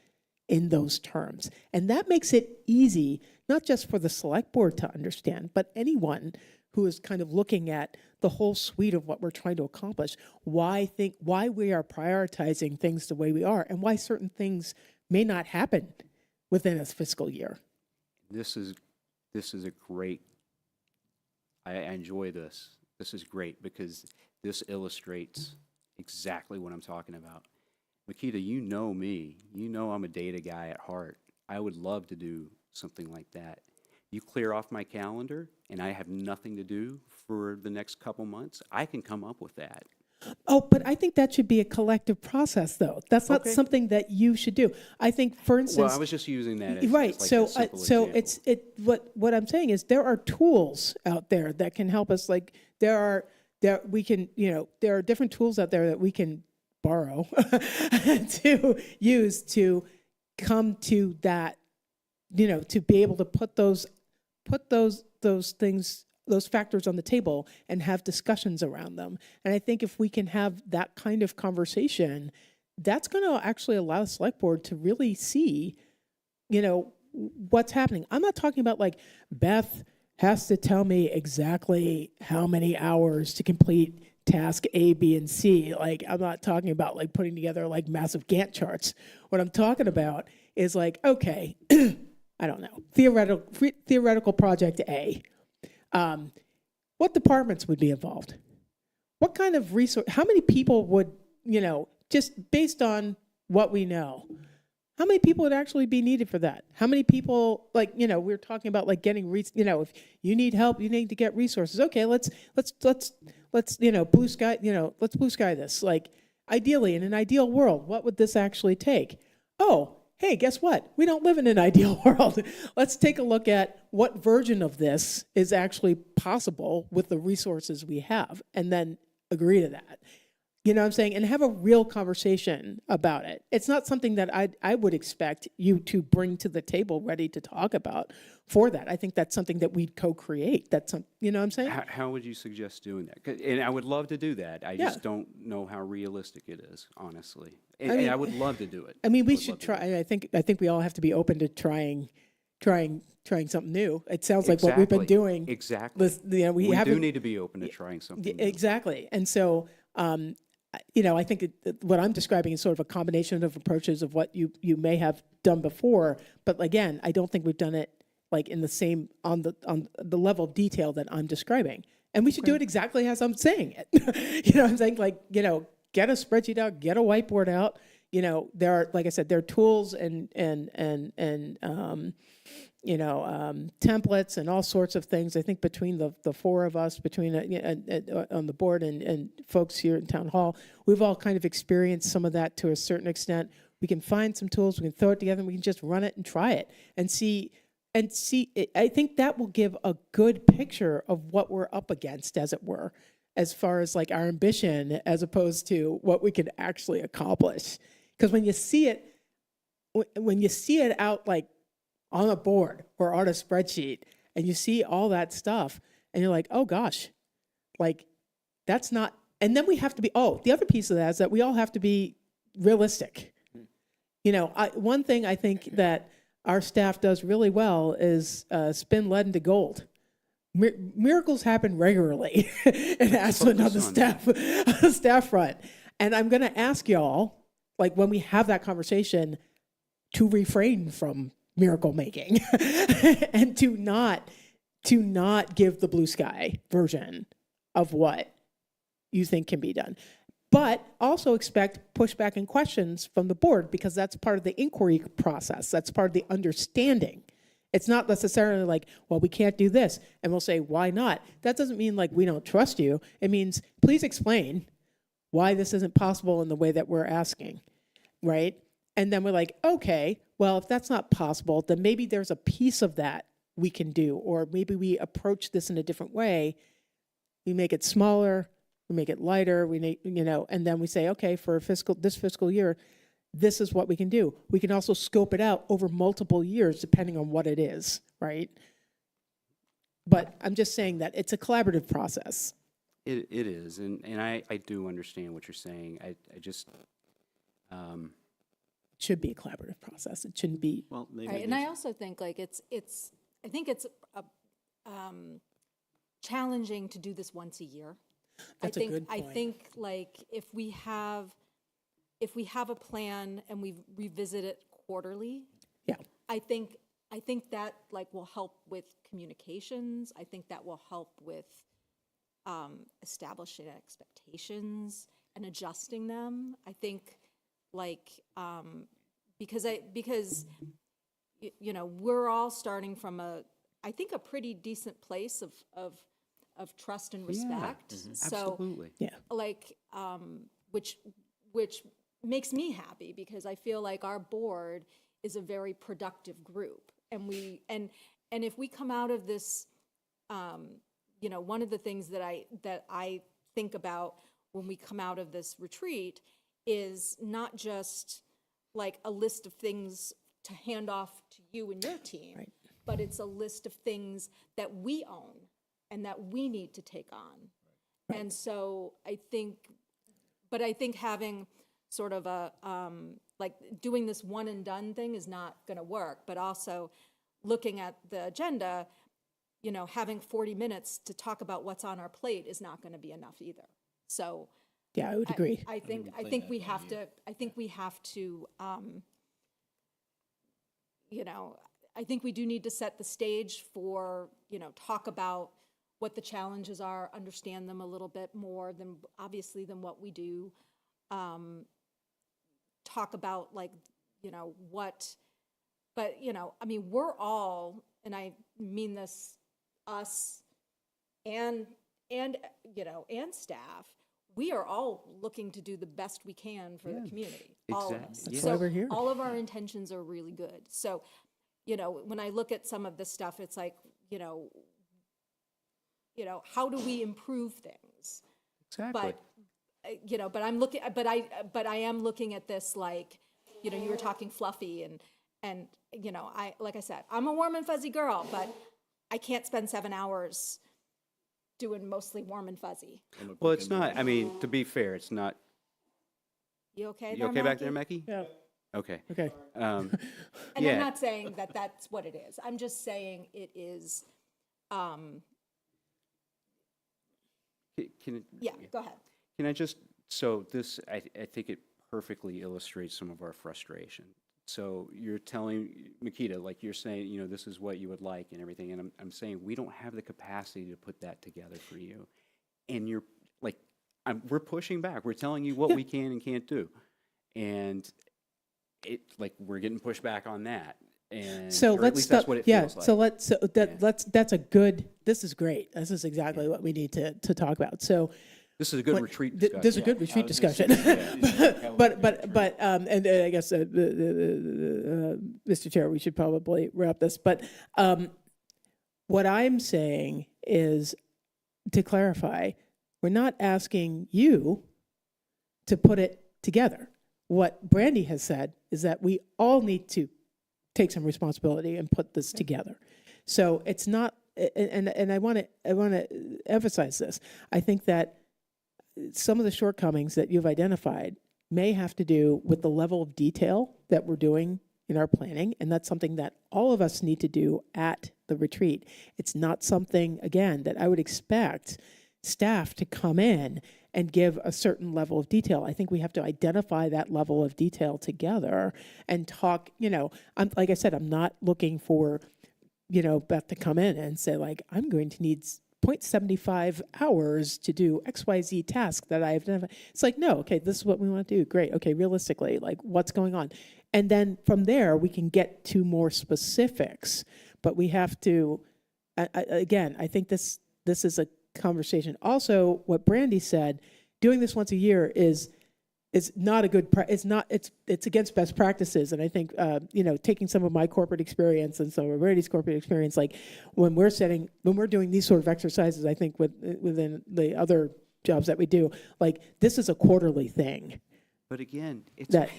in those terms. And that makes it easy, not just for the select board to understand, but anyone who is kind of looking at the whole suite of what we're trying to accomplish, why we are prioritizing things the way we are, and why certain things may not happen within a fiscal year. This is a great, I enjoy this. This is great because this illustrates exactly what I'm talking about. Makita, you know me. You know I'm a data guy at heart. I would love to do something like that. You clear off my calendar and I have nothing to do for the next couple months, I can come up with that. Oh, but I think that should be a collective process, though. That's not something that you should do. I think, for instance, well, I was just using that as right. As like so, a simple so example. What I'm saying is there are tools out there that can help us. Like there are different tools out there that we can borrow to use to come to that. To be able to put those things, those factors on the table and have discussions around them. And I think if we can have that kind of conversation, that's going to actually allow the select board to really see, what's happening. I'm not talking about like Beth has to tell me exactly how many hours to complete task A, B, and C. Like, I'm not talking about like putting together like massive Gantt charts. What I'm talking about is like, okay, I don't know, theoretical project A. What departments would be involved? What kind of resource, how many people would, just based on what we know, how many people would actually be needed for that? How many people, like, you know, we're talking about like getting, you know, if you need help, you need to get resources. Okay, let's, you know, blue sky, you know, let's blue sky this. Like, ideally, in an ideal world, what would this actually take? Oh, hey, guess what? We don't live in an ideal world. Let's take a look at what version of this is actually possible with the resources we have, and then agree to that. You know what I'm saying? And have a real conversation about it. It's not something that I would expect you to bring to the table ready to talk about for that. I think that's something that we'd co-create. That's some, you know what I'm saying? How would you suggest doing that? And I would love to do that. I just don't know how realistic it is, honestly. And I would love to do it. I mean, we Would should love to do it. try. I think we all have to be open to trying something new. It sounds like what we've been doing. Exactly. You know, we do haven't need to be open to trying something new. exactly. And so, you know, I think what I'm describing is sort of a combination of approaches of what you may have done before. But again, I don't think we've done it like in the same on the level of detail that I'm describing. And we should do it exactly as I'm saying it. You know what I'm saying? Like, you know, get a spreadsheet out, get a whiteboard out. You know, there are, like I said, there are tools and you know, templates and all sorts of things. I think between the four of us, between on the board and folks here in town hall, we've all kind of experienced some of that to a certain extent. We can find some tools, we can throw it together, and we can just run it and try it and see. I think that will give a good picture of what we're up against, as it were, as far as like our ambition, as opposed to what we can actually accomplish. Because when you see it out like on a board or on a spreadsheet, and you see all that stuff, and you're like, oh gosh, like that's not, and then we have to be, the other piece of that is that we all have to be realistic. You know, one thing I think that our staff does really well is spin lead into gold. Miracles happen regularly in Ashland on the staff front. And I'm going to ask y'all, like when we have that conversation, to refrain from miracle making and to not give the blue sky version of what you think can be done. But also expect pushback and questions from the board, because that's part of the inquiry process. That's part of the understanding. It's not necessarily like, well, we can't do this, and we'll say, why not? That doesn't mean like we don't trust you. It means, please explain why this isn't possible in the way that we're asking, right? And then we're like, okay, well, if that's not possible, then maybe there's a piece of that we can do, or maybe we approach this in a different way. We make it smaller, we make it lighter, and then we say, okay, for this fiscal year, this is what we can do. We can also scope it out over multiple years, depending on what it is, right? But I'm just saying that it's a collaborative process. It is, and I do understand what you're saying. I just, It should be a collaborative process. It shouldn't be. Well, maybe. Right, and I also think like I think it's challenging to do this once a year. That's a good point. I think like if we have a plan and we revisit it quarterly, Yeah. I think that like will help with communications. I think that will help with establishing expectations and adjusting them. I think like because you know, we're all starting from I think a pretty decent place of trust and respect. So absolutely. Yeah. like which makes me happy, because I feel like our board is a very productive group, and if we come out of this, you know, one of the things that I think about when we come out of this retreat is not just like a list of things to hand off to you and your team, Right. but it's a list of things that we own and that we need to take on. Right. And so I think having sort of a, like doing this one and done thing is not gonna work, but also looking at the agenda, you know, having 40 minutes to talk about what's on our plate is not gonna be enough either. So. Yeah, I would agree. I think we have to, you know, I think we do need to set the stage for, you know, talk about what the challenges are, understand them a little bit more than what we do. Talk about like you know, but, you know, I mean, we're all, and I mean this, us and, you know, and staff, we are all looking to do the best we can for the community, all of us. Exactly. That's why we're here. All of our intentions are really good. So, you know, when I look at some of this stuff, it's like, you know, how do we improve things? Exactly. But, you know, but I am looking at this like, you know, you were talking fluffy and, you know, like I said, I'm a warm and fuzzy girl, but I can't spend 7 hours doing mostly warm and fuzzy. Well, it's not, I mean, to be fair, it's not, You okay you there, okay back there, Mackie? Mackie? Yeah, Okay. okay. And Yeah. I'm not saying that that's what it is. I'm just saying it is, Can, yeah, go ahead. can I just, so this, I think it perfectly illustrates some of our frustration. So you're telling, Makita, like you're saying, you know, this is what you would like and everything, and I'm saying we don't have the capacity to put that together for you. And you're, like, we're pushing back. We're telling you what we can and can't do. And it, like, we're getting pushed back on that. And, So or at let's least that's stop, what it yeah, feels like. so let's, so that, Yeah. that's a good, this is great. This is exactly what we need to talk about. So. This is a good What- retreat th- discussion. This is a good retreat discussion. And I guess, Mr. Chair, we should probably wrap this. But what I'm saying is, to clarify, we're not asking you to put it together. What Brandy has said is that we all need to take some responsibility and put this together. So it's not, and I want to emphasize this. I think that some of the shortcomings that you've identified may have to do with the level of detail that we're doing in our planning, and that's something that all of us need to do at the retreat. It's not something, again, that I would expect staff to come in and give a certain level of detail. I think we have to identify that level of detail together and talk, you know, like I said, I'm not looking for, you know, Beth to come in and say, like, I'm going to need 0.75 hours to do XYZ task that I've done. It's like, no, okay, this is what we want to do. Great. Okay, realistically, like, what's going on? And then from there, we can get to more specifics. But we have to, again, I think this is a conversation. Also, what Brandy said, doing this once a year is not a good, it's against best practices. And I think, you know, taking some of my corporate experience and some of Brandy's corporate experience, like when we're doing these sort of exercises, I think within the other jobs that we do, like, this is a quarterly thing. But again, it's, That-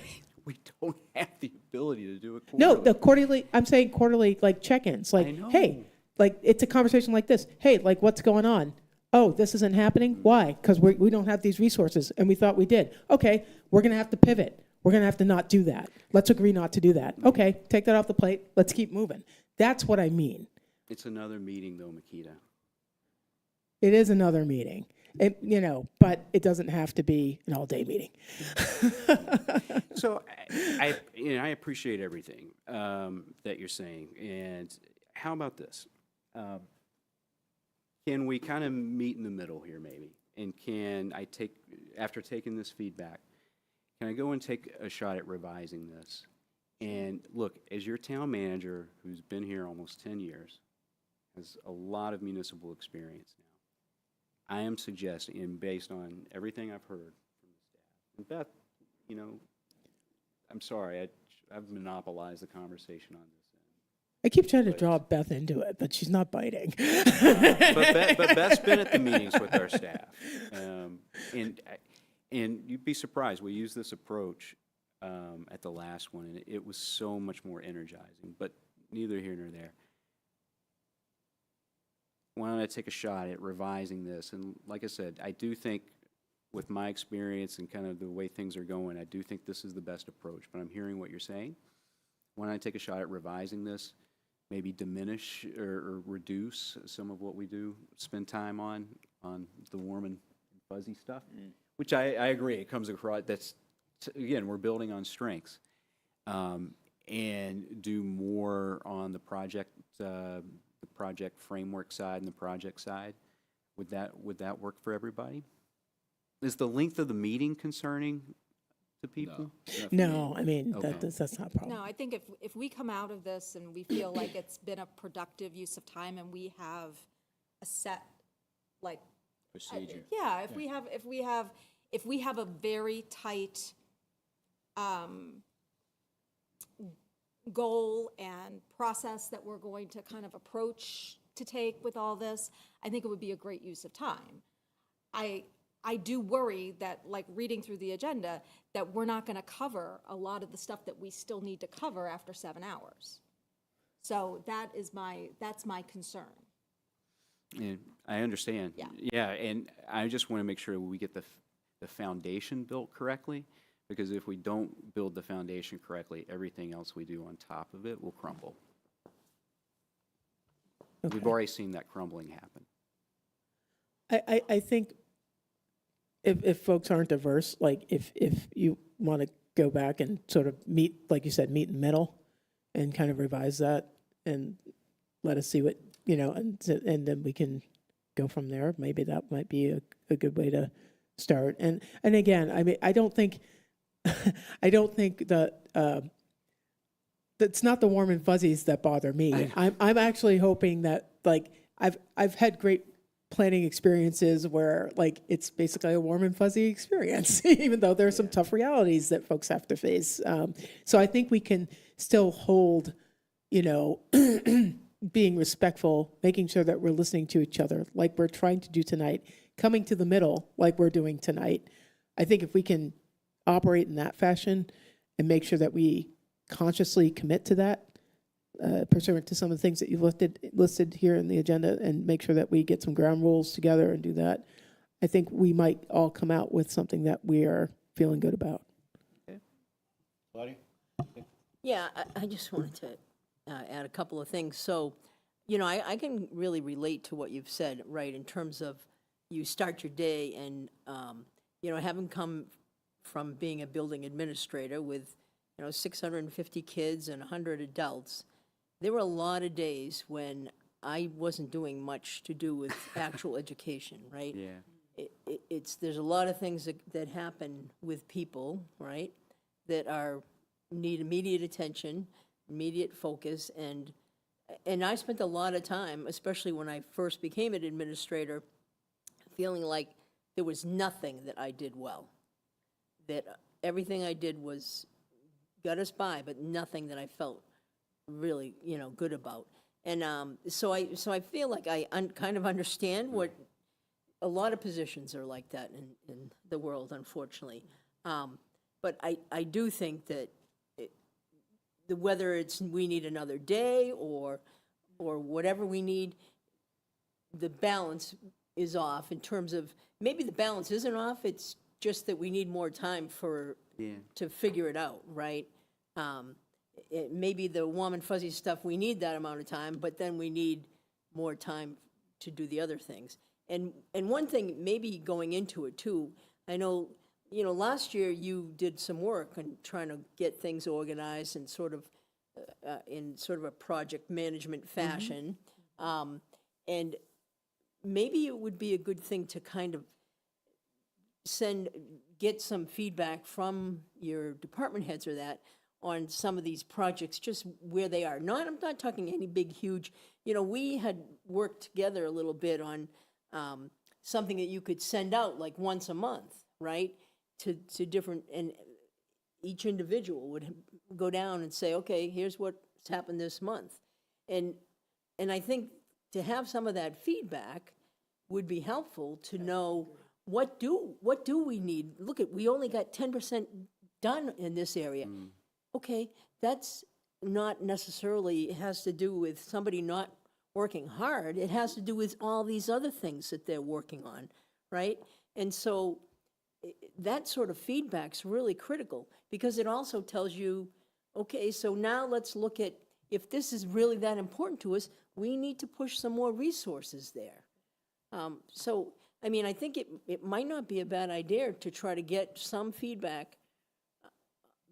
we don't have the ability to do it No, quarterly. the quarterly, I'm saying quarterly, like, check-ins, like, know. hey, like, it's a conversation like this. Hey, like, what's going on? Oh, this isn't happening? Why? Because we don't have these resources, and we thought we did. Okay, we're going to have to pivot. We're going to have to not do that. Let's agree not to do that. Okay, take that off the plate. Let's keep moving. That's what I mean. It's another meeting, though, Makita. It is another meeting, you know, but it doesn't have to be an all-day meeting. So I appreciate everything that you're saying. And how about this? Can we kind of meet in the middle here, maybe? And can I take, after taking this feedback, can I go and take a shot at revising this? And look, as your town manager, who's been here almost 10 years, has a lot of municipal experience now, I am suggesting, and based on everything I've heard from the staff, and Beth, you know, I'm sorry, I've monopolized the conversation on this. I keep trying to draw Beth into it, but she's not biting. But Beth's been at the meetings with our staff. And you'd be surprised, we used this approach at the last one, and it was so much more energizing, but neither here nor there. Why don't I take a shot at revising this? And like I said, I do think, with my experience and kind of the way things are going, I do think this is the best approach, but I'm hearing what you're saying. Why don't I take a shot at revising this? Maybe diminish or reduce some of what we do, spend time on the warm and fuzzy stuff, which I agree, it comes across, again, we're building on strengths, and do more on the project framework side and the project side. Would that work for everybody? Is the length of the meeting concerning to people? No, I mean, Okay. that's not a problem. No, I think if we come out of this and we feel like it's been a productive use of time and we have a set, like, Procedure. yeah, if we have a very tight goal and process that we're going to kind of approach to take with all this, I think it would be a great use of time. I do worry that, like, reading through the agenda, that we're not going to cover a lot of the stuff that we still need to cover after 7 hours. So that's my concern. And I understand. Yeah. Yeah, and I just want to make sure we get the foundation built correctly, because if we don't build the foundation correctly, everything else we do on top of it will crumble. We've already seen that crumbling happen. I think if folks aren't averse, like if you want to go back and sort of meet, like you said, meet in the middle and kind of revise that and let us see what, and then we can go from there. Maybe that might be a good way to start. And again, I mean, I don't think that that's not the warm and fuzzies that bother me. I'm actually hoping that, like, I've had great planning experiences where, like, it's basically a warm and fuzzy experience, even though there are some tough realities that folks have to face. So I think we can still hold, being respectful, making sure that we're listening to each other like we're trying to do tonight, coming to the middle like we're doing tonight. I think if we can operate in that fashion and make sure that we consciously commit to that, pursuant to some of the things that you've listed here in the agenda, and make sure that we get some ground rules together and do that, I think we might all come out with something that we are feeling good about. Claudia? Yeah, I just wanted to add a couple of things. So, I can really relate to what you've said, right, in terms of you start your day and, having come from being a building administrator with, 650 kids and 100 adults, there were a lot of days when I wasn't doing much to do with actual education, right? Yeah. There's a lot of things that happen with people, right, that need immediate attention, immediate focus, and I spent a lot of time, especially when I first became an administrator, feeling like there was nothing that I did well, that everything I did got us by, but nothing that I felt really, good about. And so I feel like I kind of understand what a lot of positions are like that in the world, unfortunately. But I do think that whether it's we need another day or whatever we need, the balance is off in terms of, maybe the balance isn't off, it's just that we need more time to figure it out, right? Maybe the warm and fuzzy stuff, we need that amount of time, but then we need more time to do the other things. And one thing, maybe going into it too, I know, last year you did some work on trying to get things organized and sort of in sort of a project management fashion. And maybe it would be a good thing to kind of get some feedback from your department heads or that on some of these projects, just where they are. I'm not talking any big, huge, we had worked together a little bit on something that you could send out like once a month, right? To different, and each individual would go down and say, okay, here's what's happened this month. And I think to have some of that feedback would be helpful to know what do we need. Look, we only got 10% done in this area. Okay, that's not necessarily, it has to do with somebody not working hard. It has to do with all these other things that they're working on, right? And so that sort of feedback's really critical, because it also tells you, okay, so now let's look at, if this is really that important to us, we need to push some more resources there. So, I mean, I think it might not be a bad idea to try to get some feedback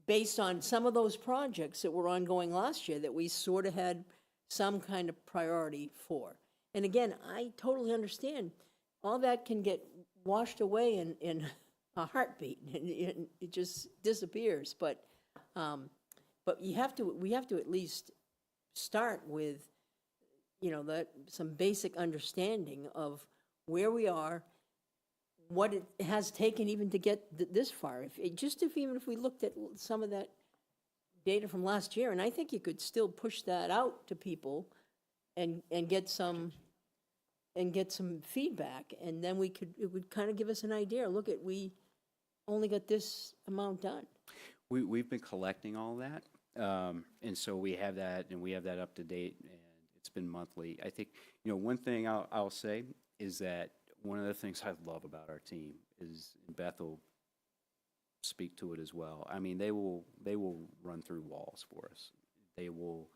based on some of those projects that were ongoing last year that we sort of had some kind of priority for. And again, I totally understand all that can get washed away in a heartbeat, and it just disappears. But we have to at least start with, some basic understanding of where we are, what it has taken even to get this far. Even if we looked at some of that data from last year, and I think you could still push that out to people and get some feedback, and then it would kind of give us an idea. Look, we only got this amount done. We've been collecting all that, and so we have that, and we have that up to date, and it's been monthly. I think, one thing I'll say is that one of the things I love about our team is, and Beth will speak to it as well. I mean, they will run through walls for us. They will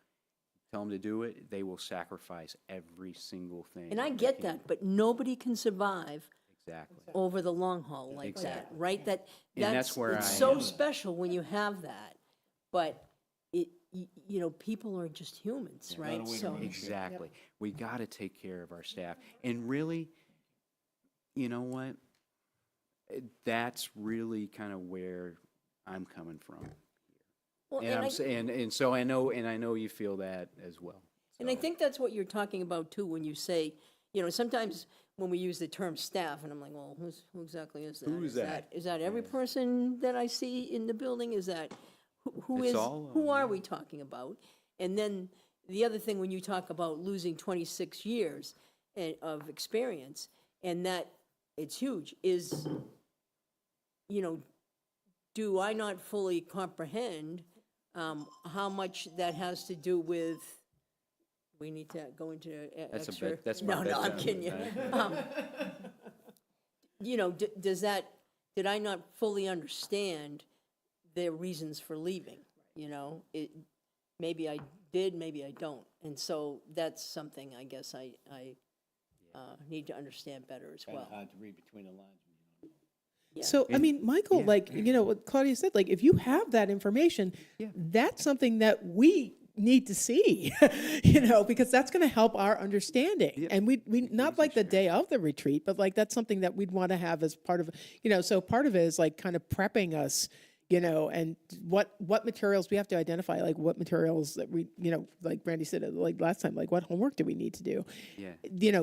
tell them to do it. They will sacrifice every single thing. And I they get can. that, but nobody can survive Exactly. over the long haul like that, Exactly. right? And that's where it's I so am. special when you have that, but people are just humans, right? So Exactly. We got to take care of our staff. And really, you know what? That's really kind of where I'm coming from. well, And I'm saying, and so I know you feel that as well. And I think that's what you're talking about too, when you say, sometimes when we use the term staff, and I'm like, well, who exactly is that? Who is that? Is that every person that I see in the building? Is that, It's all of who them, are we talking about? And then the other thing, when you talk about losing 26 years of experience, and that it's huge, is, do I not fully comprehend how much that has to do with, we need to go into That's a extra. bit- that's my No, I'm bedtime, kidding you. Did I not fully understand their reasons for leaving? Maybe I did, maybe I don't. And so that's something I guess I need to understand better as Kind well. of hard to read between the lines. Yeah. So, I mean, Michael, yeah. like, what Claudia said, like, if you have that information, that's something that we need to see, because that's going to help our understanding. And we not like the day of the retreat, but like, that's something that we'd want to have as part of, so part of it is like kind of prepping us, and what materials we have to identify, like what materials that we, like Randy said, like last time, like what homework do we need to do? Yeah.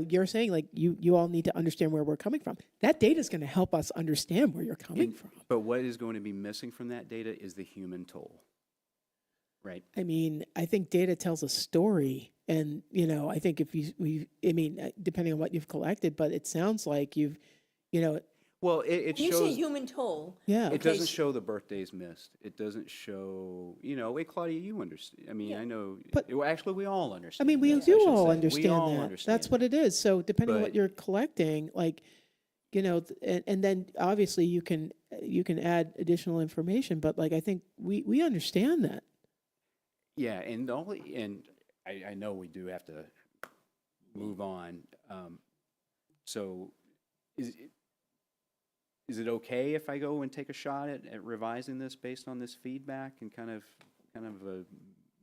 You're saying like you all need to understand where we're coming from. That data is going to help us understand where you're coming from. But what is going to be missing from that data is the human toll. Right. I mean, I think data tells a story, and I think if depending on what you've collected, but it sounds like you've, Well, it When you say shows. human toll, yeah. It doesn't show the birthdays missed. It doesn't show, Claudia, you understand. I mean, I know, well, actually, we all I understand. mean, we that, I do should all say. understand We all that. understand That's what that. it is. So depending on what But- you're collecting, like, and then obviously you can add additional information, but like I think we understand that. Yeah, and I know we do have to move on. So is it okay if I go and take a shot at revising this based on this feedback and kind of a Well,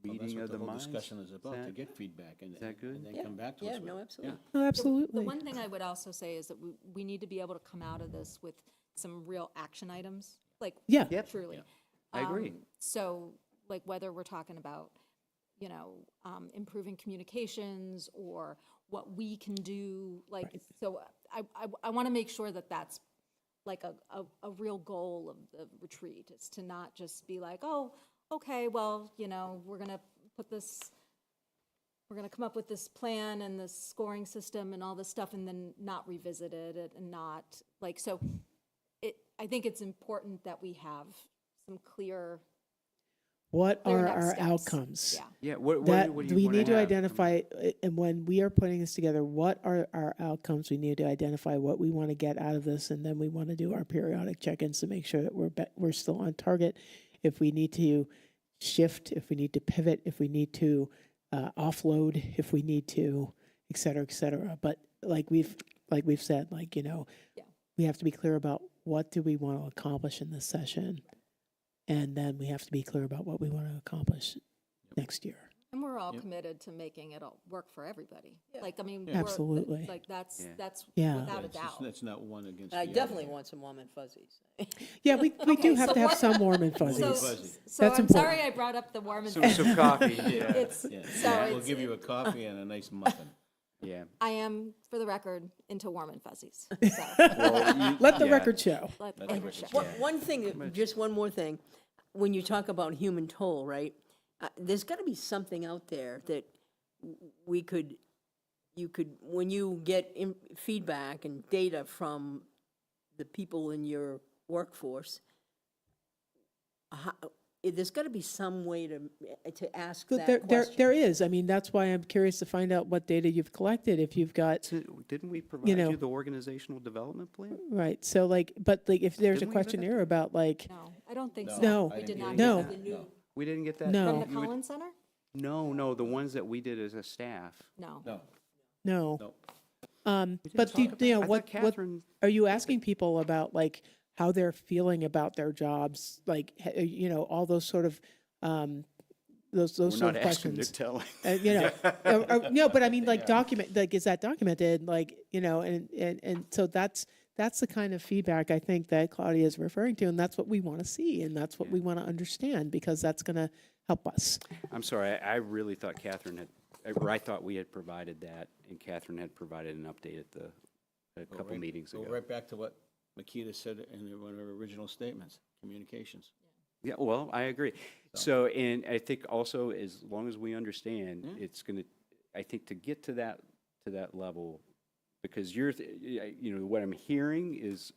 that's meeting what of the the whole minds? discussion is about, to that- get feedback and that good? and then Yeah, come back to yeah, us with no, it. absolutely. Oh, absolutely. The one thing I would also say is that we need to be able to come out of this with some real action items, like Yeah. Yep. truly. I agree. So, like whether we're talking about, improving communications or what we can do, like, so I want to make sure that that's like a real goal of the retreat, is to not just be like, oh, okay, well, we're going to come up with this plan and this scoring system and all this stuff and then not revisit it and not, like, so I think it's important that we have some clear What are next our steps. outcomes? Yeah. Yeah, what That do you we wanna need to have? identify, and when we are putting this together, what are our outcomes? We need to identify what we want to get out of this, and then we want to do our periodic check-ins to make sure that we're still on target. If we need to shift, if we need to pivot, if we need to offload, if we need to, et cetera, et cetera. But like we've said, like, we have to be clear about what do we want to accomplish in this session, and then we have to be clear about what we want to accomplish next year. And we're all committed to making it all work for everybody. Like, I mean, Absolutely. like, that's Yeah. without a It's just- doubt. That's not one against the I other. definitely want some warm and fuzzies. Yeah, we do Okay, have so to have what- some warm and So, fuzzies. Fuzzy. so That's I'm important. sorry I brought up the warm and Some coffee, yeah, It's, Yeah, so we'll it's, give you a coffee and a nice muffin. yeah. I am, for the record, into warm and fuzzies. So, Let the Yeah. record show. let That's the what show. One thing, just one more thing. When you talk about human toll, right? There's got to be something out there that you could, when you get feedback and data from the people in your workforce, there's got to be some way to ask But that question. there is. I mean, that's why I'm curious to find out what data you've collected. If you've got, Didn't we provide know- you the organizational development plan? right, so like, but like, if there's a Didn't we have that? questionnaire about like, No, I don't think so. No. We did not. No. get that. We didn't get that? No. From the You would- Collins Center? No, the ones that we did as a staff. No. No, no. no. But do you know, I thought what, Catherine, are you asking people about like how they're feeling about their jobs? Like, you know, all those sort of, those we're sort not of asking, they're questions. telling. You know, no, but I mean, like like, is that documented? Like, you know, and so that's the kind of feedback I think that Claudia is referring to, and that's what we want to see, and that's what we want to understand, because that's going to help us. I'm sorry, I really thought Catherine had, or I thought we had provided that, and Catherine had provided an update at a Go couple right- meetings Go ago. right back to what Makita said in one of her original statements, communications. Yeah, well, I agree. So, and I think also, as long as we understand, it's gonna, I think to get to that level, because you know, what I'm hearing is,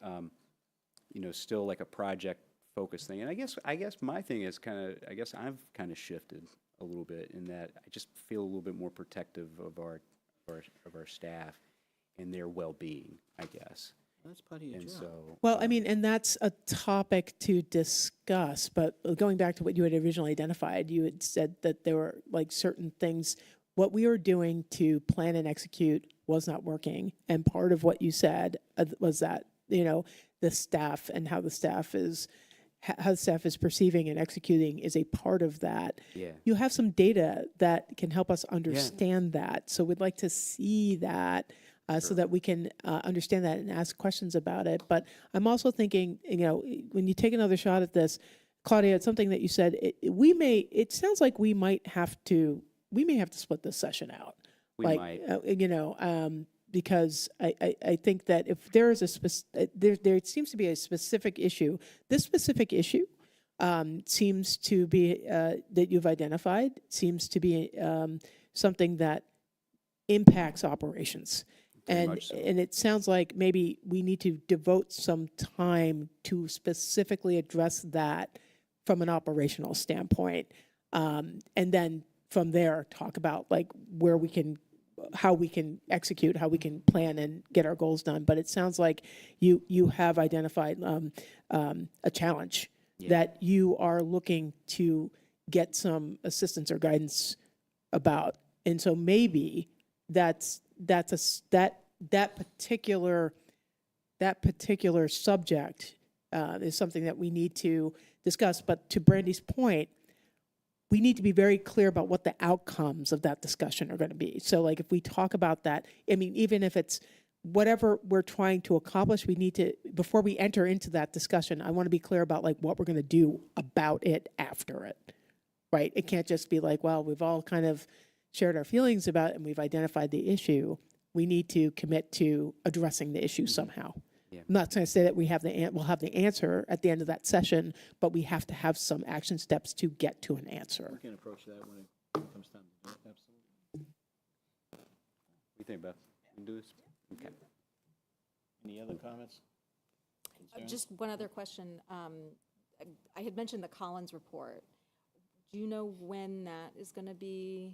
you know, still like a project-focused thing. And I guess my thing is I guess I've kind of shifted a little bit in that I just feel a little bit more protective of our staff and their well-being, I guess. That's part of your And job. so. Well, I mean, and that's a topic to discuss, but going back to what you had originally identified, you had said that there were like certain things, what we were doing to plan and execute was not working. And part of what you said was that, you know, the staff and how the staff is perceiving and executing is a part of that. Yeah. You have some data that can help us understand that. So we'd like to see that. So that we can understand that and ask questions about it. But I'm also thinking, you know, when you take another shot at this, Claudia, it's something that you said, it sounds like we may have to split this session out. We like, might. You know, because I think that if there is there seems to be a specific issue, this specific issue seems to be, that you've identified, seems to be something that impacts operations. And it sounds like maybe we need to devote some time to specifically address that from an operational standpoint. And then from there, talk about like how we can execute, how we can plan and get our goals done. But it sounds like you have identified a challenge that you are looking to get some assistance or guidance about. And so maybe that particular subject is something that we need to discuss. But to Brandy's point, we need to be very clear about what the outcomes of that discussion are going to be. So like if we talk about that, I mean, even if it's whatever we're trying to accomplish, we need to, before we enter into that discussion, I want to be clear about like what we're going to do about it after it, right? It can't just be like, well, we've all kind of shared our feelings about it and we've identified the issue. We need to commit to addressing the issue somehow. Yeah. I'm not trying to say that we'll have the answer at the end of that session, but we have to have some action steps to get to an answer. We can approach that when it comes time to do it, absolutely. What do you think, Beth? We can do this? Okay. Any other comments? Concerns? Just one other question. I had mentioned the Collins report. Do you know when that is going to be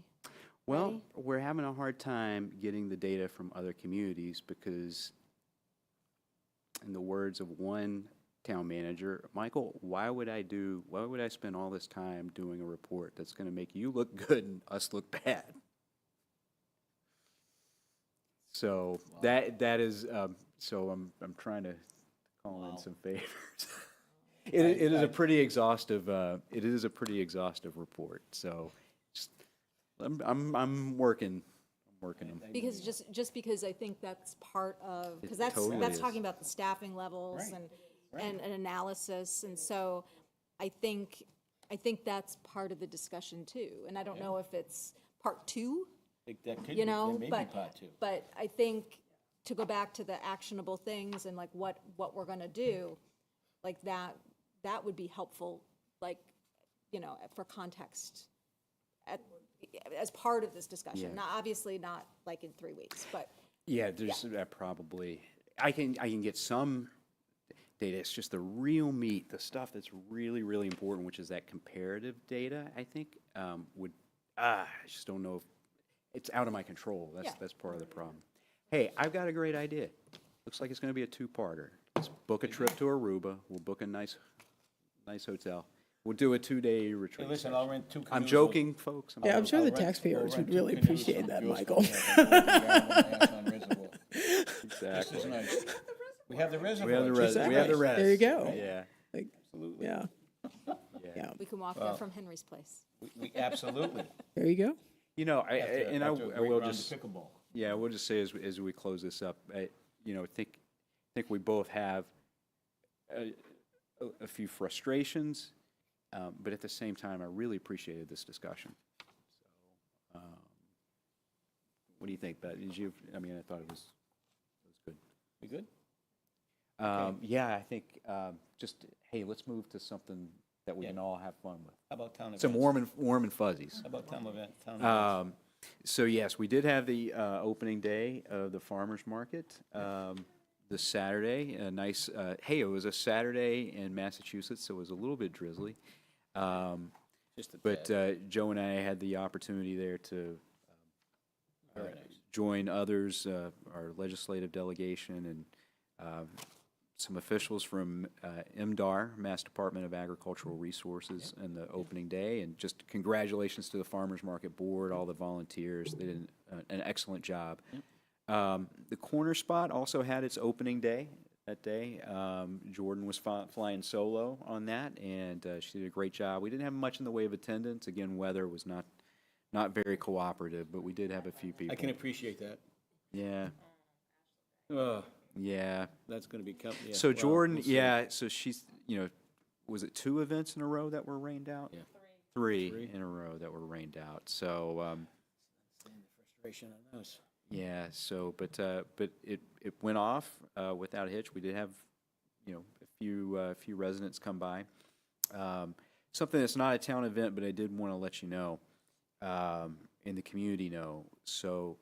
Well, ready? we're having a hard time getting the data from other communities because, in the words of one town manager, Michael, why would I spend all this time doing a report that's going to make you look good and us look bad? So that is, so I'm trying to call in some favors. It is a pretty exhaustive report, so just I'm working them. Because just because I think that's part of, because totally that's is. talking about the staffing levels and an analysis, and so I think that's part of the discussion too. And I don't know if it's part two, That could you be, know, that may be but part two. but I think to go back to the actionable things and like what we're gonna do, like that would be helpful, like, you know, for context as part of this discussion. Not obviously not like in 3 weeks, but Yeah, there's probably, I can get some data. It's just the real meat, the stuff that's really, really important, which is that comparative data, I think, I just don't know if, it's out of my control. That's part of the problem. Hey, I've got a great idea. Looks like it's gonna be a two-parter. Let's book a trip to Aruba. We'll book a nice hotel. We'll do a 2-day retreat. Hey, listen, I'll rent 2 canoes. I'm joking, folks. Yeah, I'm sure the I'll rent- taxpayers I'll would rent 2 really canoes appreciate from that, Girl Michael. Scouts and go to the Yonge and Reservoir. This Exactly. is nice. We have the reservoir. We have the res. We have the Exactly. res. There you go. Yeah. Like, Absolutely. yeah, Yeah. yeah, we can walk there from Henry's place. We absolutely. there you go. You know, After a I great will round of just, pickleball. yeah, we'll just say as we close this up, you know, think we both have a few frustrations, but at the same time, I really appreciated this discussion. So, what do you think, Beth? Did you? I mean, I thought it was good. We good? Yeah, I think just hey, let's move to something that we Yeah. can all have fun with. How about town events? Some warm and fuzzies. How about town events? So yes, we did have the opening day of the farmers market this Saturday. A nice, hey, it was a Saturday in Massachusetts, so it was a little bit drizzly. Just a But tad. Joe and I had the opportunity there to Very nice. join others, our legislative delegation, and some officials from MDAR, Mass Department of Agricultural Resources, and the opening day. And just congratulations to the Farmers Market Board, all the volunteers. They did an excellent job. The Corner Spot also had its opening day that day. Jordan was flying solo on that, and she did a great job. We didn't have much in the way of attendance. Again, weather was not very cooperative, but we did have a few people. I can appreciate that. Yeah, Oh, yeah. that's gonna be, yeah. So well, Jordan, we'll see. yeah, so she's, you know, was it 2 events in a row that were rained out? Yeah. Three in a row that were rained out. So, Frustration on us. yeah, so, but it went off without a hitch. We did have, you know, a few residents come by. Something that's not a town event, but I did want to let you know, and the community know. So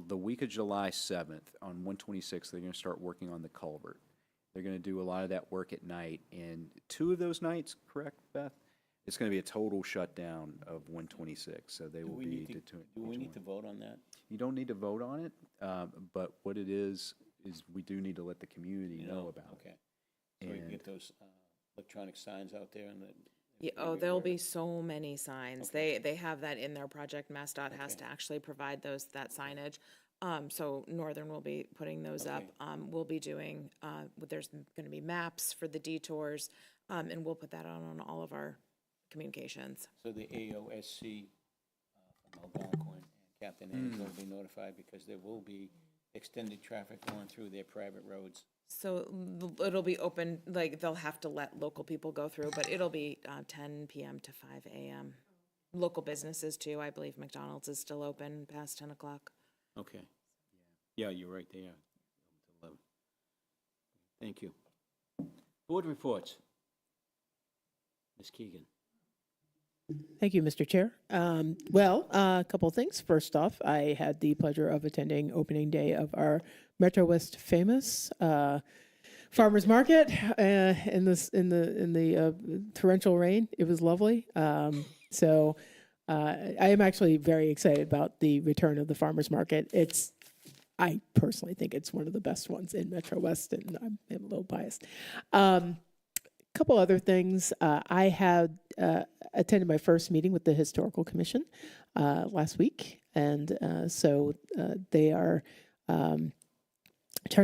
the week of July 7th, on 126, they're going to start working on the culvert. They're going to do a lot of that work at night, and 2 of those nights, correct, Beth? It's going to be a total shutdown of 126, so they Do will we be. need to, do we need to vote on that? You don't need to vote on it, but what it is we do need to let the community You know about it. Okay. So we can And- get those electronic signs out there and Yeah, oh, there'll be so many signs. They have that in their project. MassDOT has to actually provide that signage. So Northern will be putting those up. We'll be doing, there's gonna be maps for the detours, and we'll put that out on all of our communications. So the AOSC from Algonquin and Captain Anne's will be notified because there will be extended traffic going through their private roads. So it'll be open, like, they'll have to let local people go through, but it'll be 10 PM to 5 AM. Local businesses too, I believe McDonald's is still open past 10 o'clock. Okay. Yeah, you're right, they are. 11. Thank you. Board reports. Ms. Keegan. Thank you, Mr. Chair. Well, a couple of things. First off, I had the pleasure of attending opening day of our Metro West famous farmers market in the torrential rain. It was lovely. So I am actually very excited about the return of the farmers market. I personally think it's one of the best ones in Metro West, and I'm a little biased. Couple other things. I had attended my first meeting with the Historical Commission last week, and so they are trying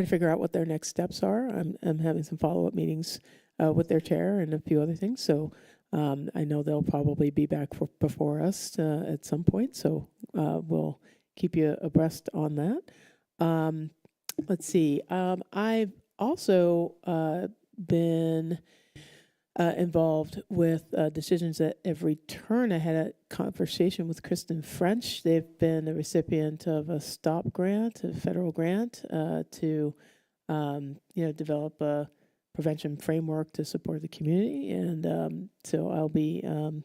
to figure out what their next steps are. I'm having some follow-up meetings with their chair and a few other things. So I know they'll probably be back before us at some point, so we'll keep you abreast on that. Let's see. I've also been involved with decisions at every turn. I had a conversation with Kristen French. They've been a recipient of a STOP grant, a federal grant, to develop a prevention framework to support the community, and so I'll be kind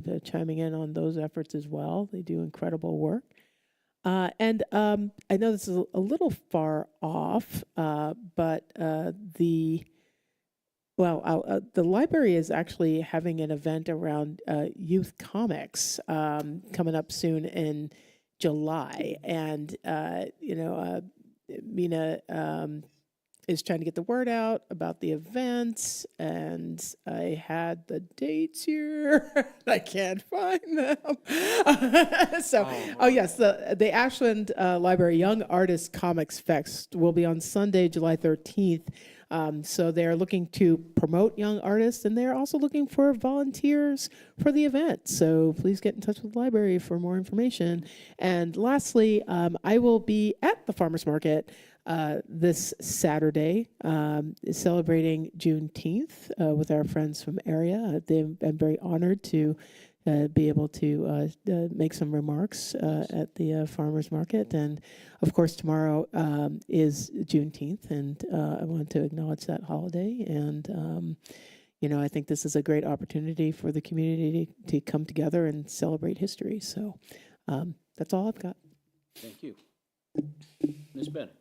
of chiming in on those efforts as well. They do incredible work. And I know this is a little far off, but the library is actually having an event around youth comics coming up soon in July. And, Mina is trying to get the word out about the event. And I had the dates here. I can't find them. Yes, the Ashland Library Young Artist Comics Fest will be on Sunday, July 13th. So they're looking to promote young artists, and they're also looking for volunteers for the event. So please get in touch with the library for more information. And lastly, I will be at the farmers market this Saturday, celebrating Juneteenth with our friends from area. I'm very honored to be able to make some remarks at the farmers market. And of course, tomorrow is Juneteenth, and I want to acknowledge that holiday. And, I think this is a great opportunity for the community to come together and celebrate history. So that's all I've got. Thank you. Ms. Bennett.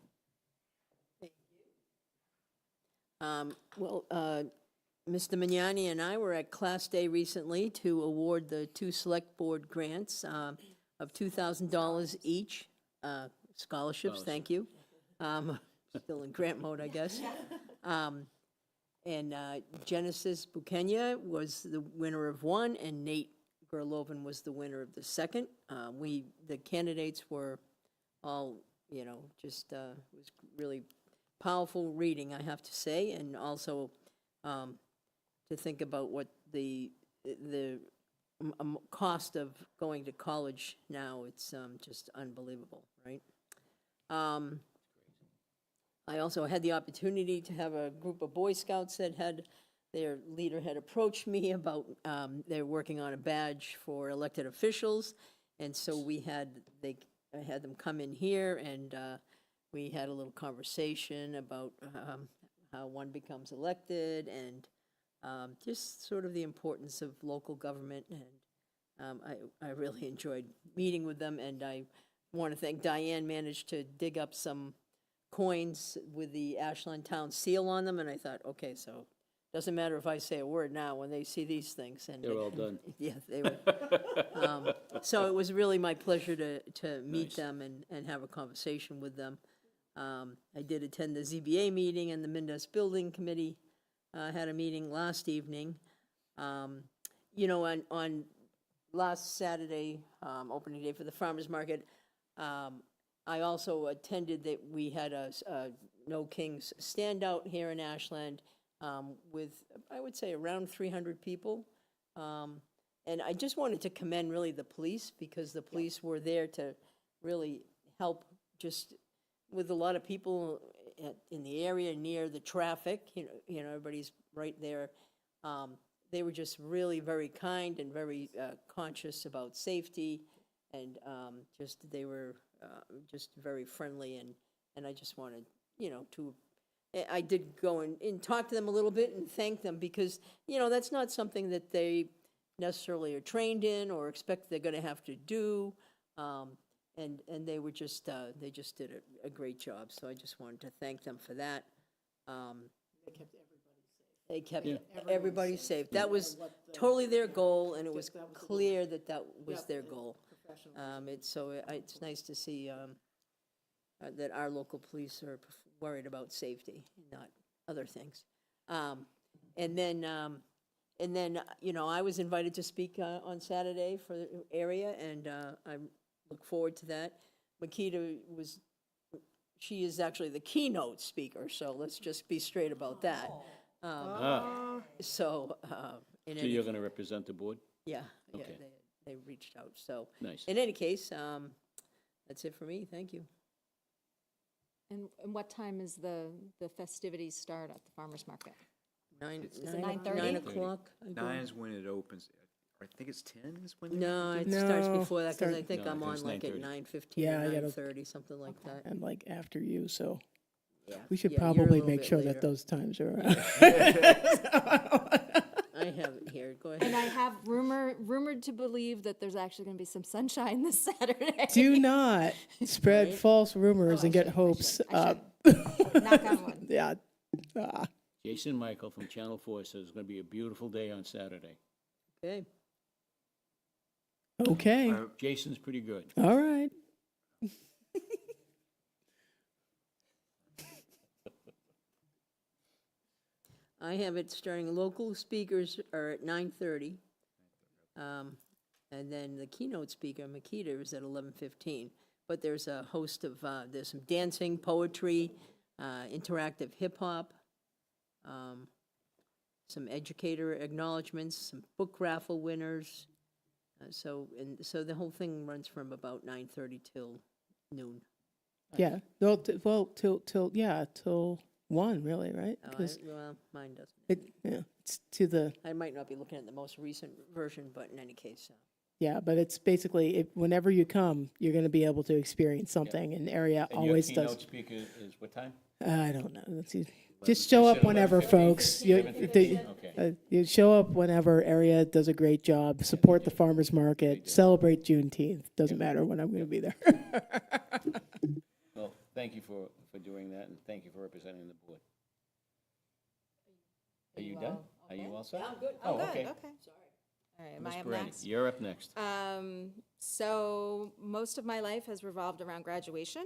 Mr. Mignani and I were at Class Day recently to award the 2 Select Board grants of $2,000 each, scholarships, thank you. Still in grant mode, I guess. And Genesis Bukenya was the winner of one, and Nate Gerloven was the winner of the second. The candidates were all, just was really powerful reading, I have to say, and also to think about what the cost of going to college now. It's just unbelievable, right? I also had the opportunity to have a group of Boy Scouts that their leader had approached me about they're working on a badge for elected officials, and so I had them come in here, and we had a little conversation about how one becomes elected, and just sort of the importance of local government. And I really enjoyed meeting with them, and I want to thank Diane. Managed to dig up some coins with the Ashland Town seal on them, and I thought, okay, so doesn't matter if I say a word now when they see these things. And They're all done. Yeah, they were. So it was really my pleasure to meet them and have a conversation with them. I did attend the ZBA meeting, and the Mindes Building Committee had a meeting last evening. On last Saturday, opening day for the farmers market, I also attended that we had a No Kings standout here in Ashland with, I would say, around 300 people. And I just wanted to commend really the police, because the police were there to really help just with a lot of people in the area near the traffic. Everybody's right there. They were just really very kind and very conscious about safety, and they were just very friendly, and I just wanted, I did go and talk to them a little bit and thank them, because, that's not something that they necessarily are trained in or expect they're going to have to do, and they were just, they just did a great job, so I just wanted to thank them for that. They kept everybody safe. That was totally their goal, and it was clear that was their goal. It's nice to see that our local police are worried about safety, not other things. And then I was invited to speak on Saturday for the area, and I look forward to that. Makita she is actually the keynote speaker, so let's just be straight about that. in So any, you're going to represent the board? yeah, yeah, Okay. they reached out, so. Nice. In any case, that's it for me, thank you. And what time is the festivities start at the farmer's market? Is it 9:30? 9 o'clock? I go. 9 is when it opens. I think it's 10 is when they No, it No, starts before that, because I start- think No, I I'm think on it's like at 9:30. 9:15 Yeah, or I gotta- 9:30, something like that. And like after you, so Yeah. we should Yeah, you're a probably little make bit sure later. that those times are. I have it here, go And ahead. I have rumored to believe that there's actually going to be some sunshine this Saturday. Do not spread false rumors and get hopes up. Knock on wood. Yeah. Ah. Jason Michael from Channel 4 says it's going to be a beautiful day on Saturday. Okay, Okay. Jason's pretty good. All right. I have it starting, local speakers are at 9:30. And then the keynote speaker, Makita, is at 11:15. But there's a host of, there's some dancing, poetry, interactive hip-hop, some educator acknowledgements, some book raffle winners. So the whole thing runs from about 9:30 till noon. Yeah. Well, till 1, really, right? Because Well, mine doesn't. it's to the, I might not be looking at the most recent version, but in any case, yeah, but it's basically, whenever you come, you're going to be able to experience something, and area And your always keynote does. speaker is what time? I don't know. Just show up whenever, folks. Okay. You show up whenever. Area does a great job. Support the farmers market. Celebrate Juneteenth. Doesn't matter when I'm going to be there. Well, thank you for doing that, and thank you for representing the board. Are you done? Are you all set? I'm good. Oh, okay. Okay. All right, am Ms. I up Brandy, next? you're up next. So most of my life has revolved around graduation.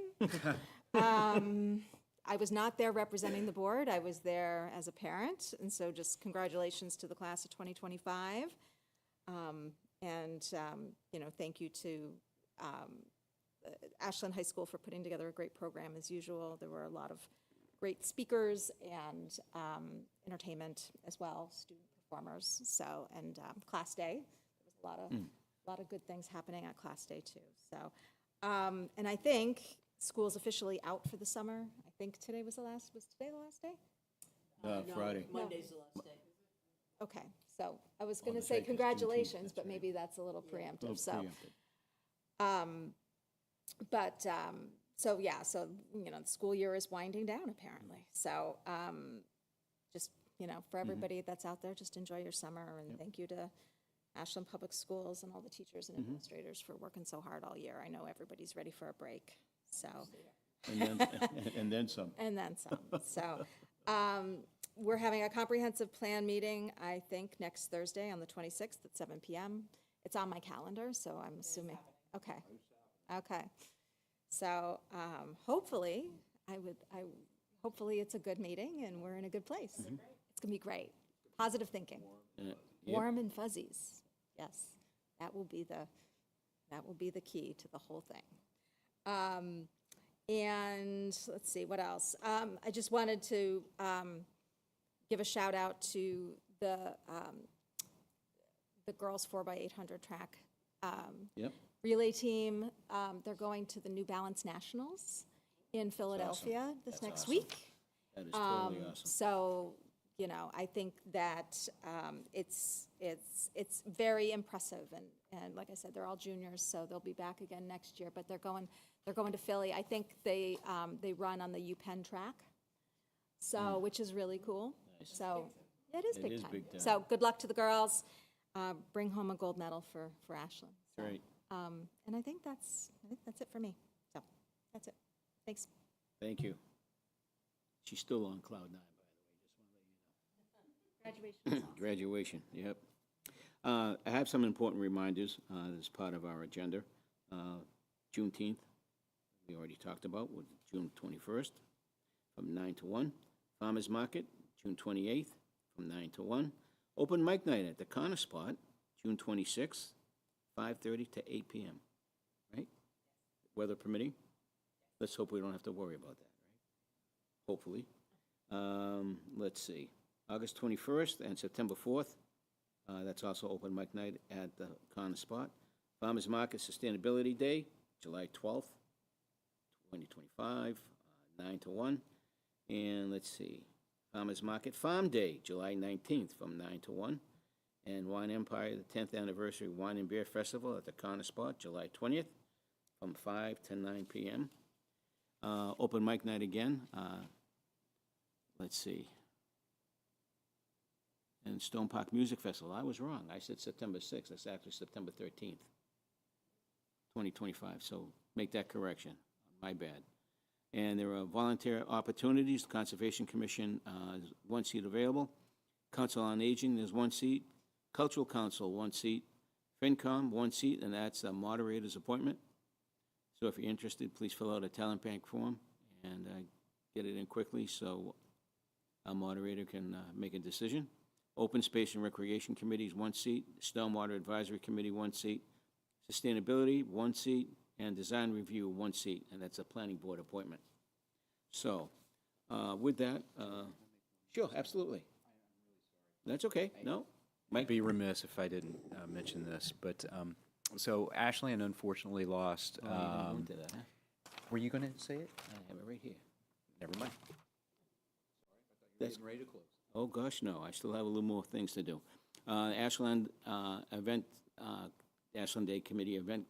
I was not there representing the board. I was there as a parent, and so just congratulations to the class of 2025. Thank you to Ashland High School for putting together a great program as usual. There were a lot of great speakers and entertainment as well, student performers. So, and Class Day, there was a lot of good things happening at Class Day too. So, and I think school's officially out for the summer. I think today was today the last day? Friday. Monday's the last day. Okay, so I was going to the say heck is Juneteenth, congratulations, that's but right. maybe that's a little preemptive, Little so. preemptive. The school year is winding down apparently. So, for everybody that's out there, just enjoy your summer, and thank you to Ashland Public Schools and all the teachers and administrators for working so hard all year. I know everybody's ready for a break, so. And then some. And then some. So, we're having a comprehensive plan meeting, I think, next Thursday on the 26th at 7 PM. It's on my calendar, so I'm assuming, okay. So, hopefully, hopefully it's a good meeting and we're in a good place. It's gonna be great. Positive thinking. Yep. Warm and fuzzies. Yes, that will be the key to the whole thing. And let's see, what else? I just wanted to give a shout out to the girls 4x800 track Yep. relay team. They're going to the New Balance Nationals in Philadelphia this That's next awesome. week. That is totally awesome. So, I think that it's very impressive, and like I said, they're all juniors, so they'll be back again next year. But they're going to Philly. I think they run on the UPenn track, so which is really cool. Nice. So yeah, it is It big is time. big time. So good luck to the girls. Bring home a gold medal for Ashland. So, Great. and I think that's it for me. So that's it. Thanks. Thank you. She's still on cloud 9, by the way. Just want to let you know. Graduation, yep. I have some important reminders as part of our agenda. Juneteenth, we already talked about, with June 21st, from 9 to 1. Farmers Market, June 28th, from 9 to 1. Open mic night at the Corner Spot, June 26th, 5:30 to 8 p.m., right? Weather permitting? Let's hope we don't have to worry about that, right? Hopefully. Let's see. August 21st and September 4th, That's also open mic night at the Corner Spot. Farmers Market Sustainability Day, July 12th, 2025, 9 to 1. And let's see, Farmers Market Farm Day, July 19th, from 9 to 1. And Wine Empire, the 10th Anniversary Wine and Beer Festival at the Corner Spot, July 20th, from 5 to 9 p.m. Open mic night again. Let's see. And Stone Park Music Festival. I was wrong. I said September 6th. It's actually September 13th, 2025. So make that correction. My bad. And there are volunteer opportunities. The Conservation Commission, is 1 seat available. Council on Aging, there's 1 seat. Cultural Council, 1 seat. FinCom, 1 seat, and that's a moderator's appointment. So if you're interested, please fill out a talent bank form and get it in quickly so a moderator can make a decision. Open Space and Recreation Committee is 1 seat. Stormwater Advisory Committee, 1 seat. Sustainability, 1 seat. And Design Review, 1 seat, and that's a planning board appointment. So with that, sure, absolutely. That's okay. No? Might be remiss if I didn't mention this, but so Ashland unfortunately lost. You didn't go into that, huh? Were you going to say it? I have it right here. Never mind. That's Ready to close. Oh, gosh, no, I still have a little more things to do. Ashland event, Ashland Day Committee event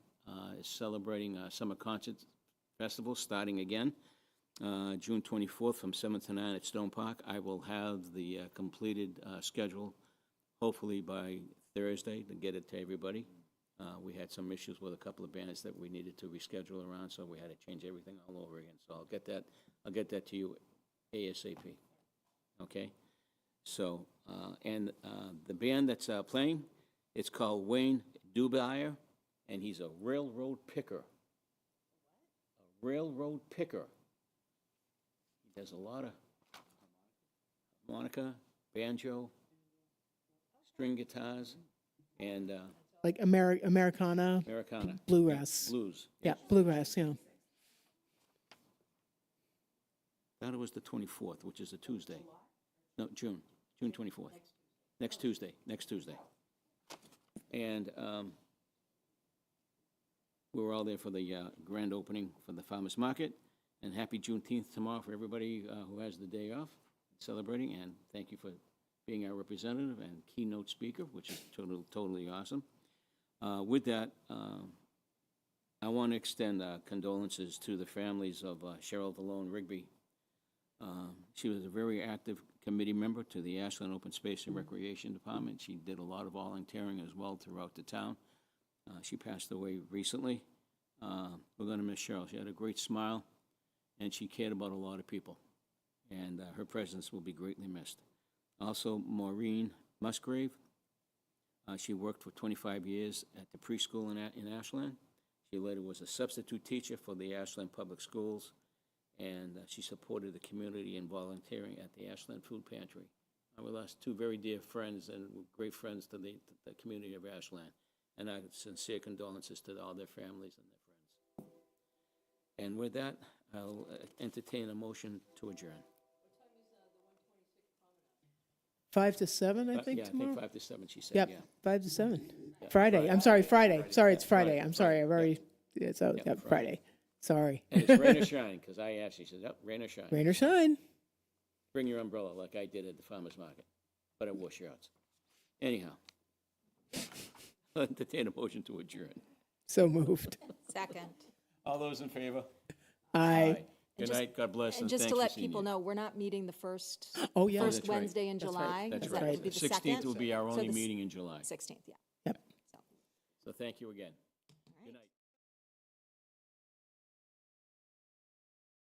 is celebrating Summer Concert Festival, starting again, June 24th from 7 to 9 at Stone Park. I will have the completed schedule, hopefully by Thursday, to get it to everybody. We had some issues with a couple of bands that we needed to reschedule around, so we had to change everything all over again. So I'll get that to you ASAP, okay? So, and the band that's playing, it's called Wayne Dubier, and he's a railroad picker. A railroad picker. He does a lot of harmonica, banjo, string guitars, and Like Americana, Americana. bluegrass. Blues. Yeah, bluegrass, yeah. Thought it was the 24th, which is a Tuesday. No, June 24th. Next Tuesday. And we were all there for the grand opening for the farmers market. And happy Juneteenth tomorrow for everybody who has the day off celebrating. And thank you for being our representative and keynote speaker, which is totally awesome. With that, I want to extend condolences to the families of Cheryl Valone Rigby. She was a very active committee member to the Ashland Open Space and Recreation Department. She did a lot of volunteering as well throughout the town. She passed away recently. We're going to miss Cheryl. She had a great smile, and she cared about a lot of people. And her presence will be greatly missed. Also, Maureen Musgrave. She worked for 25 years at the preschool in Ashland. She later was a substitute teacher for the Ashland Public Schools, and she supported the community in volunteering at the Ashland Food Pantry. We lost 2 very dear friends and great friends to the community of Ashland, and our sincere condolences to all their families and their friends. And with that, I'll entertain a motion to adjourn. 5 to 7, I think, Yeah, tomorrow? I think 5 to 7, she said, Yep, yeah. 5 to 7. Yeah, Friday, I'm sorry, Friday. Sorry, it's Friday. Friday, I'm sorry, Friday, I've already, it's out, Yeah, yep, Friday. Friday. Sorry. And it's rain or shine, because I asked, she said, yep, rain or shine. Rain or shine. Bring your umbrella like I did at the farmer's market, but I wore shorts. Anyhow, I'll entertain a motion to adjourn. So moved. Second. All those in favor? Aye. Good just- night, God bless, And and just thanks to for let seeing people you. know, we're not meeting the first Oh, yeah. that's right. Wednesday in That's July. right. That's Is that right. would be the 16th will second? be our So only the meeting in July. 16th, yeah. Yep. So thank you again.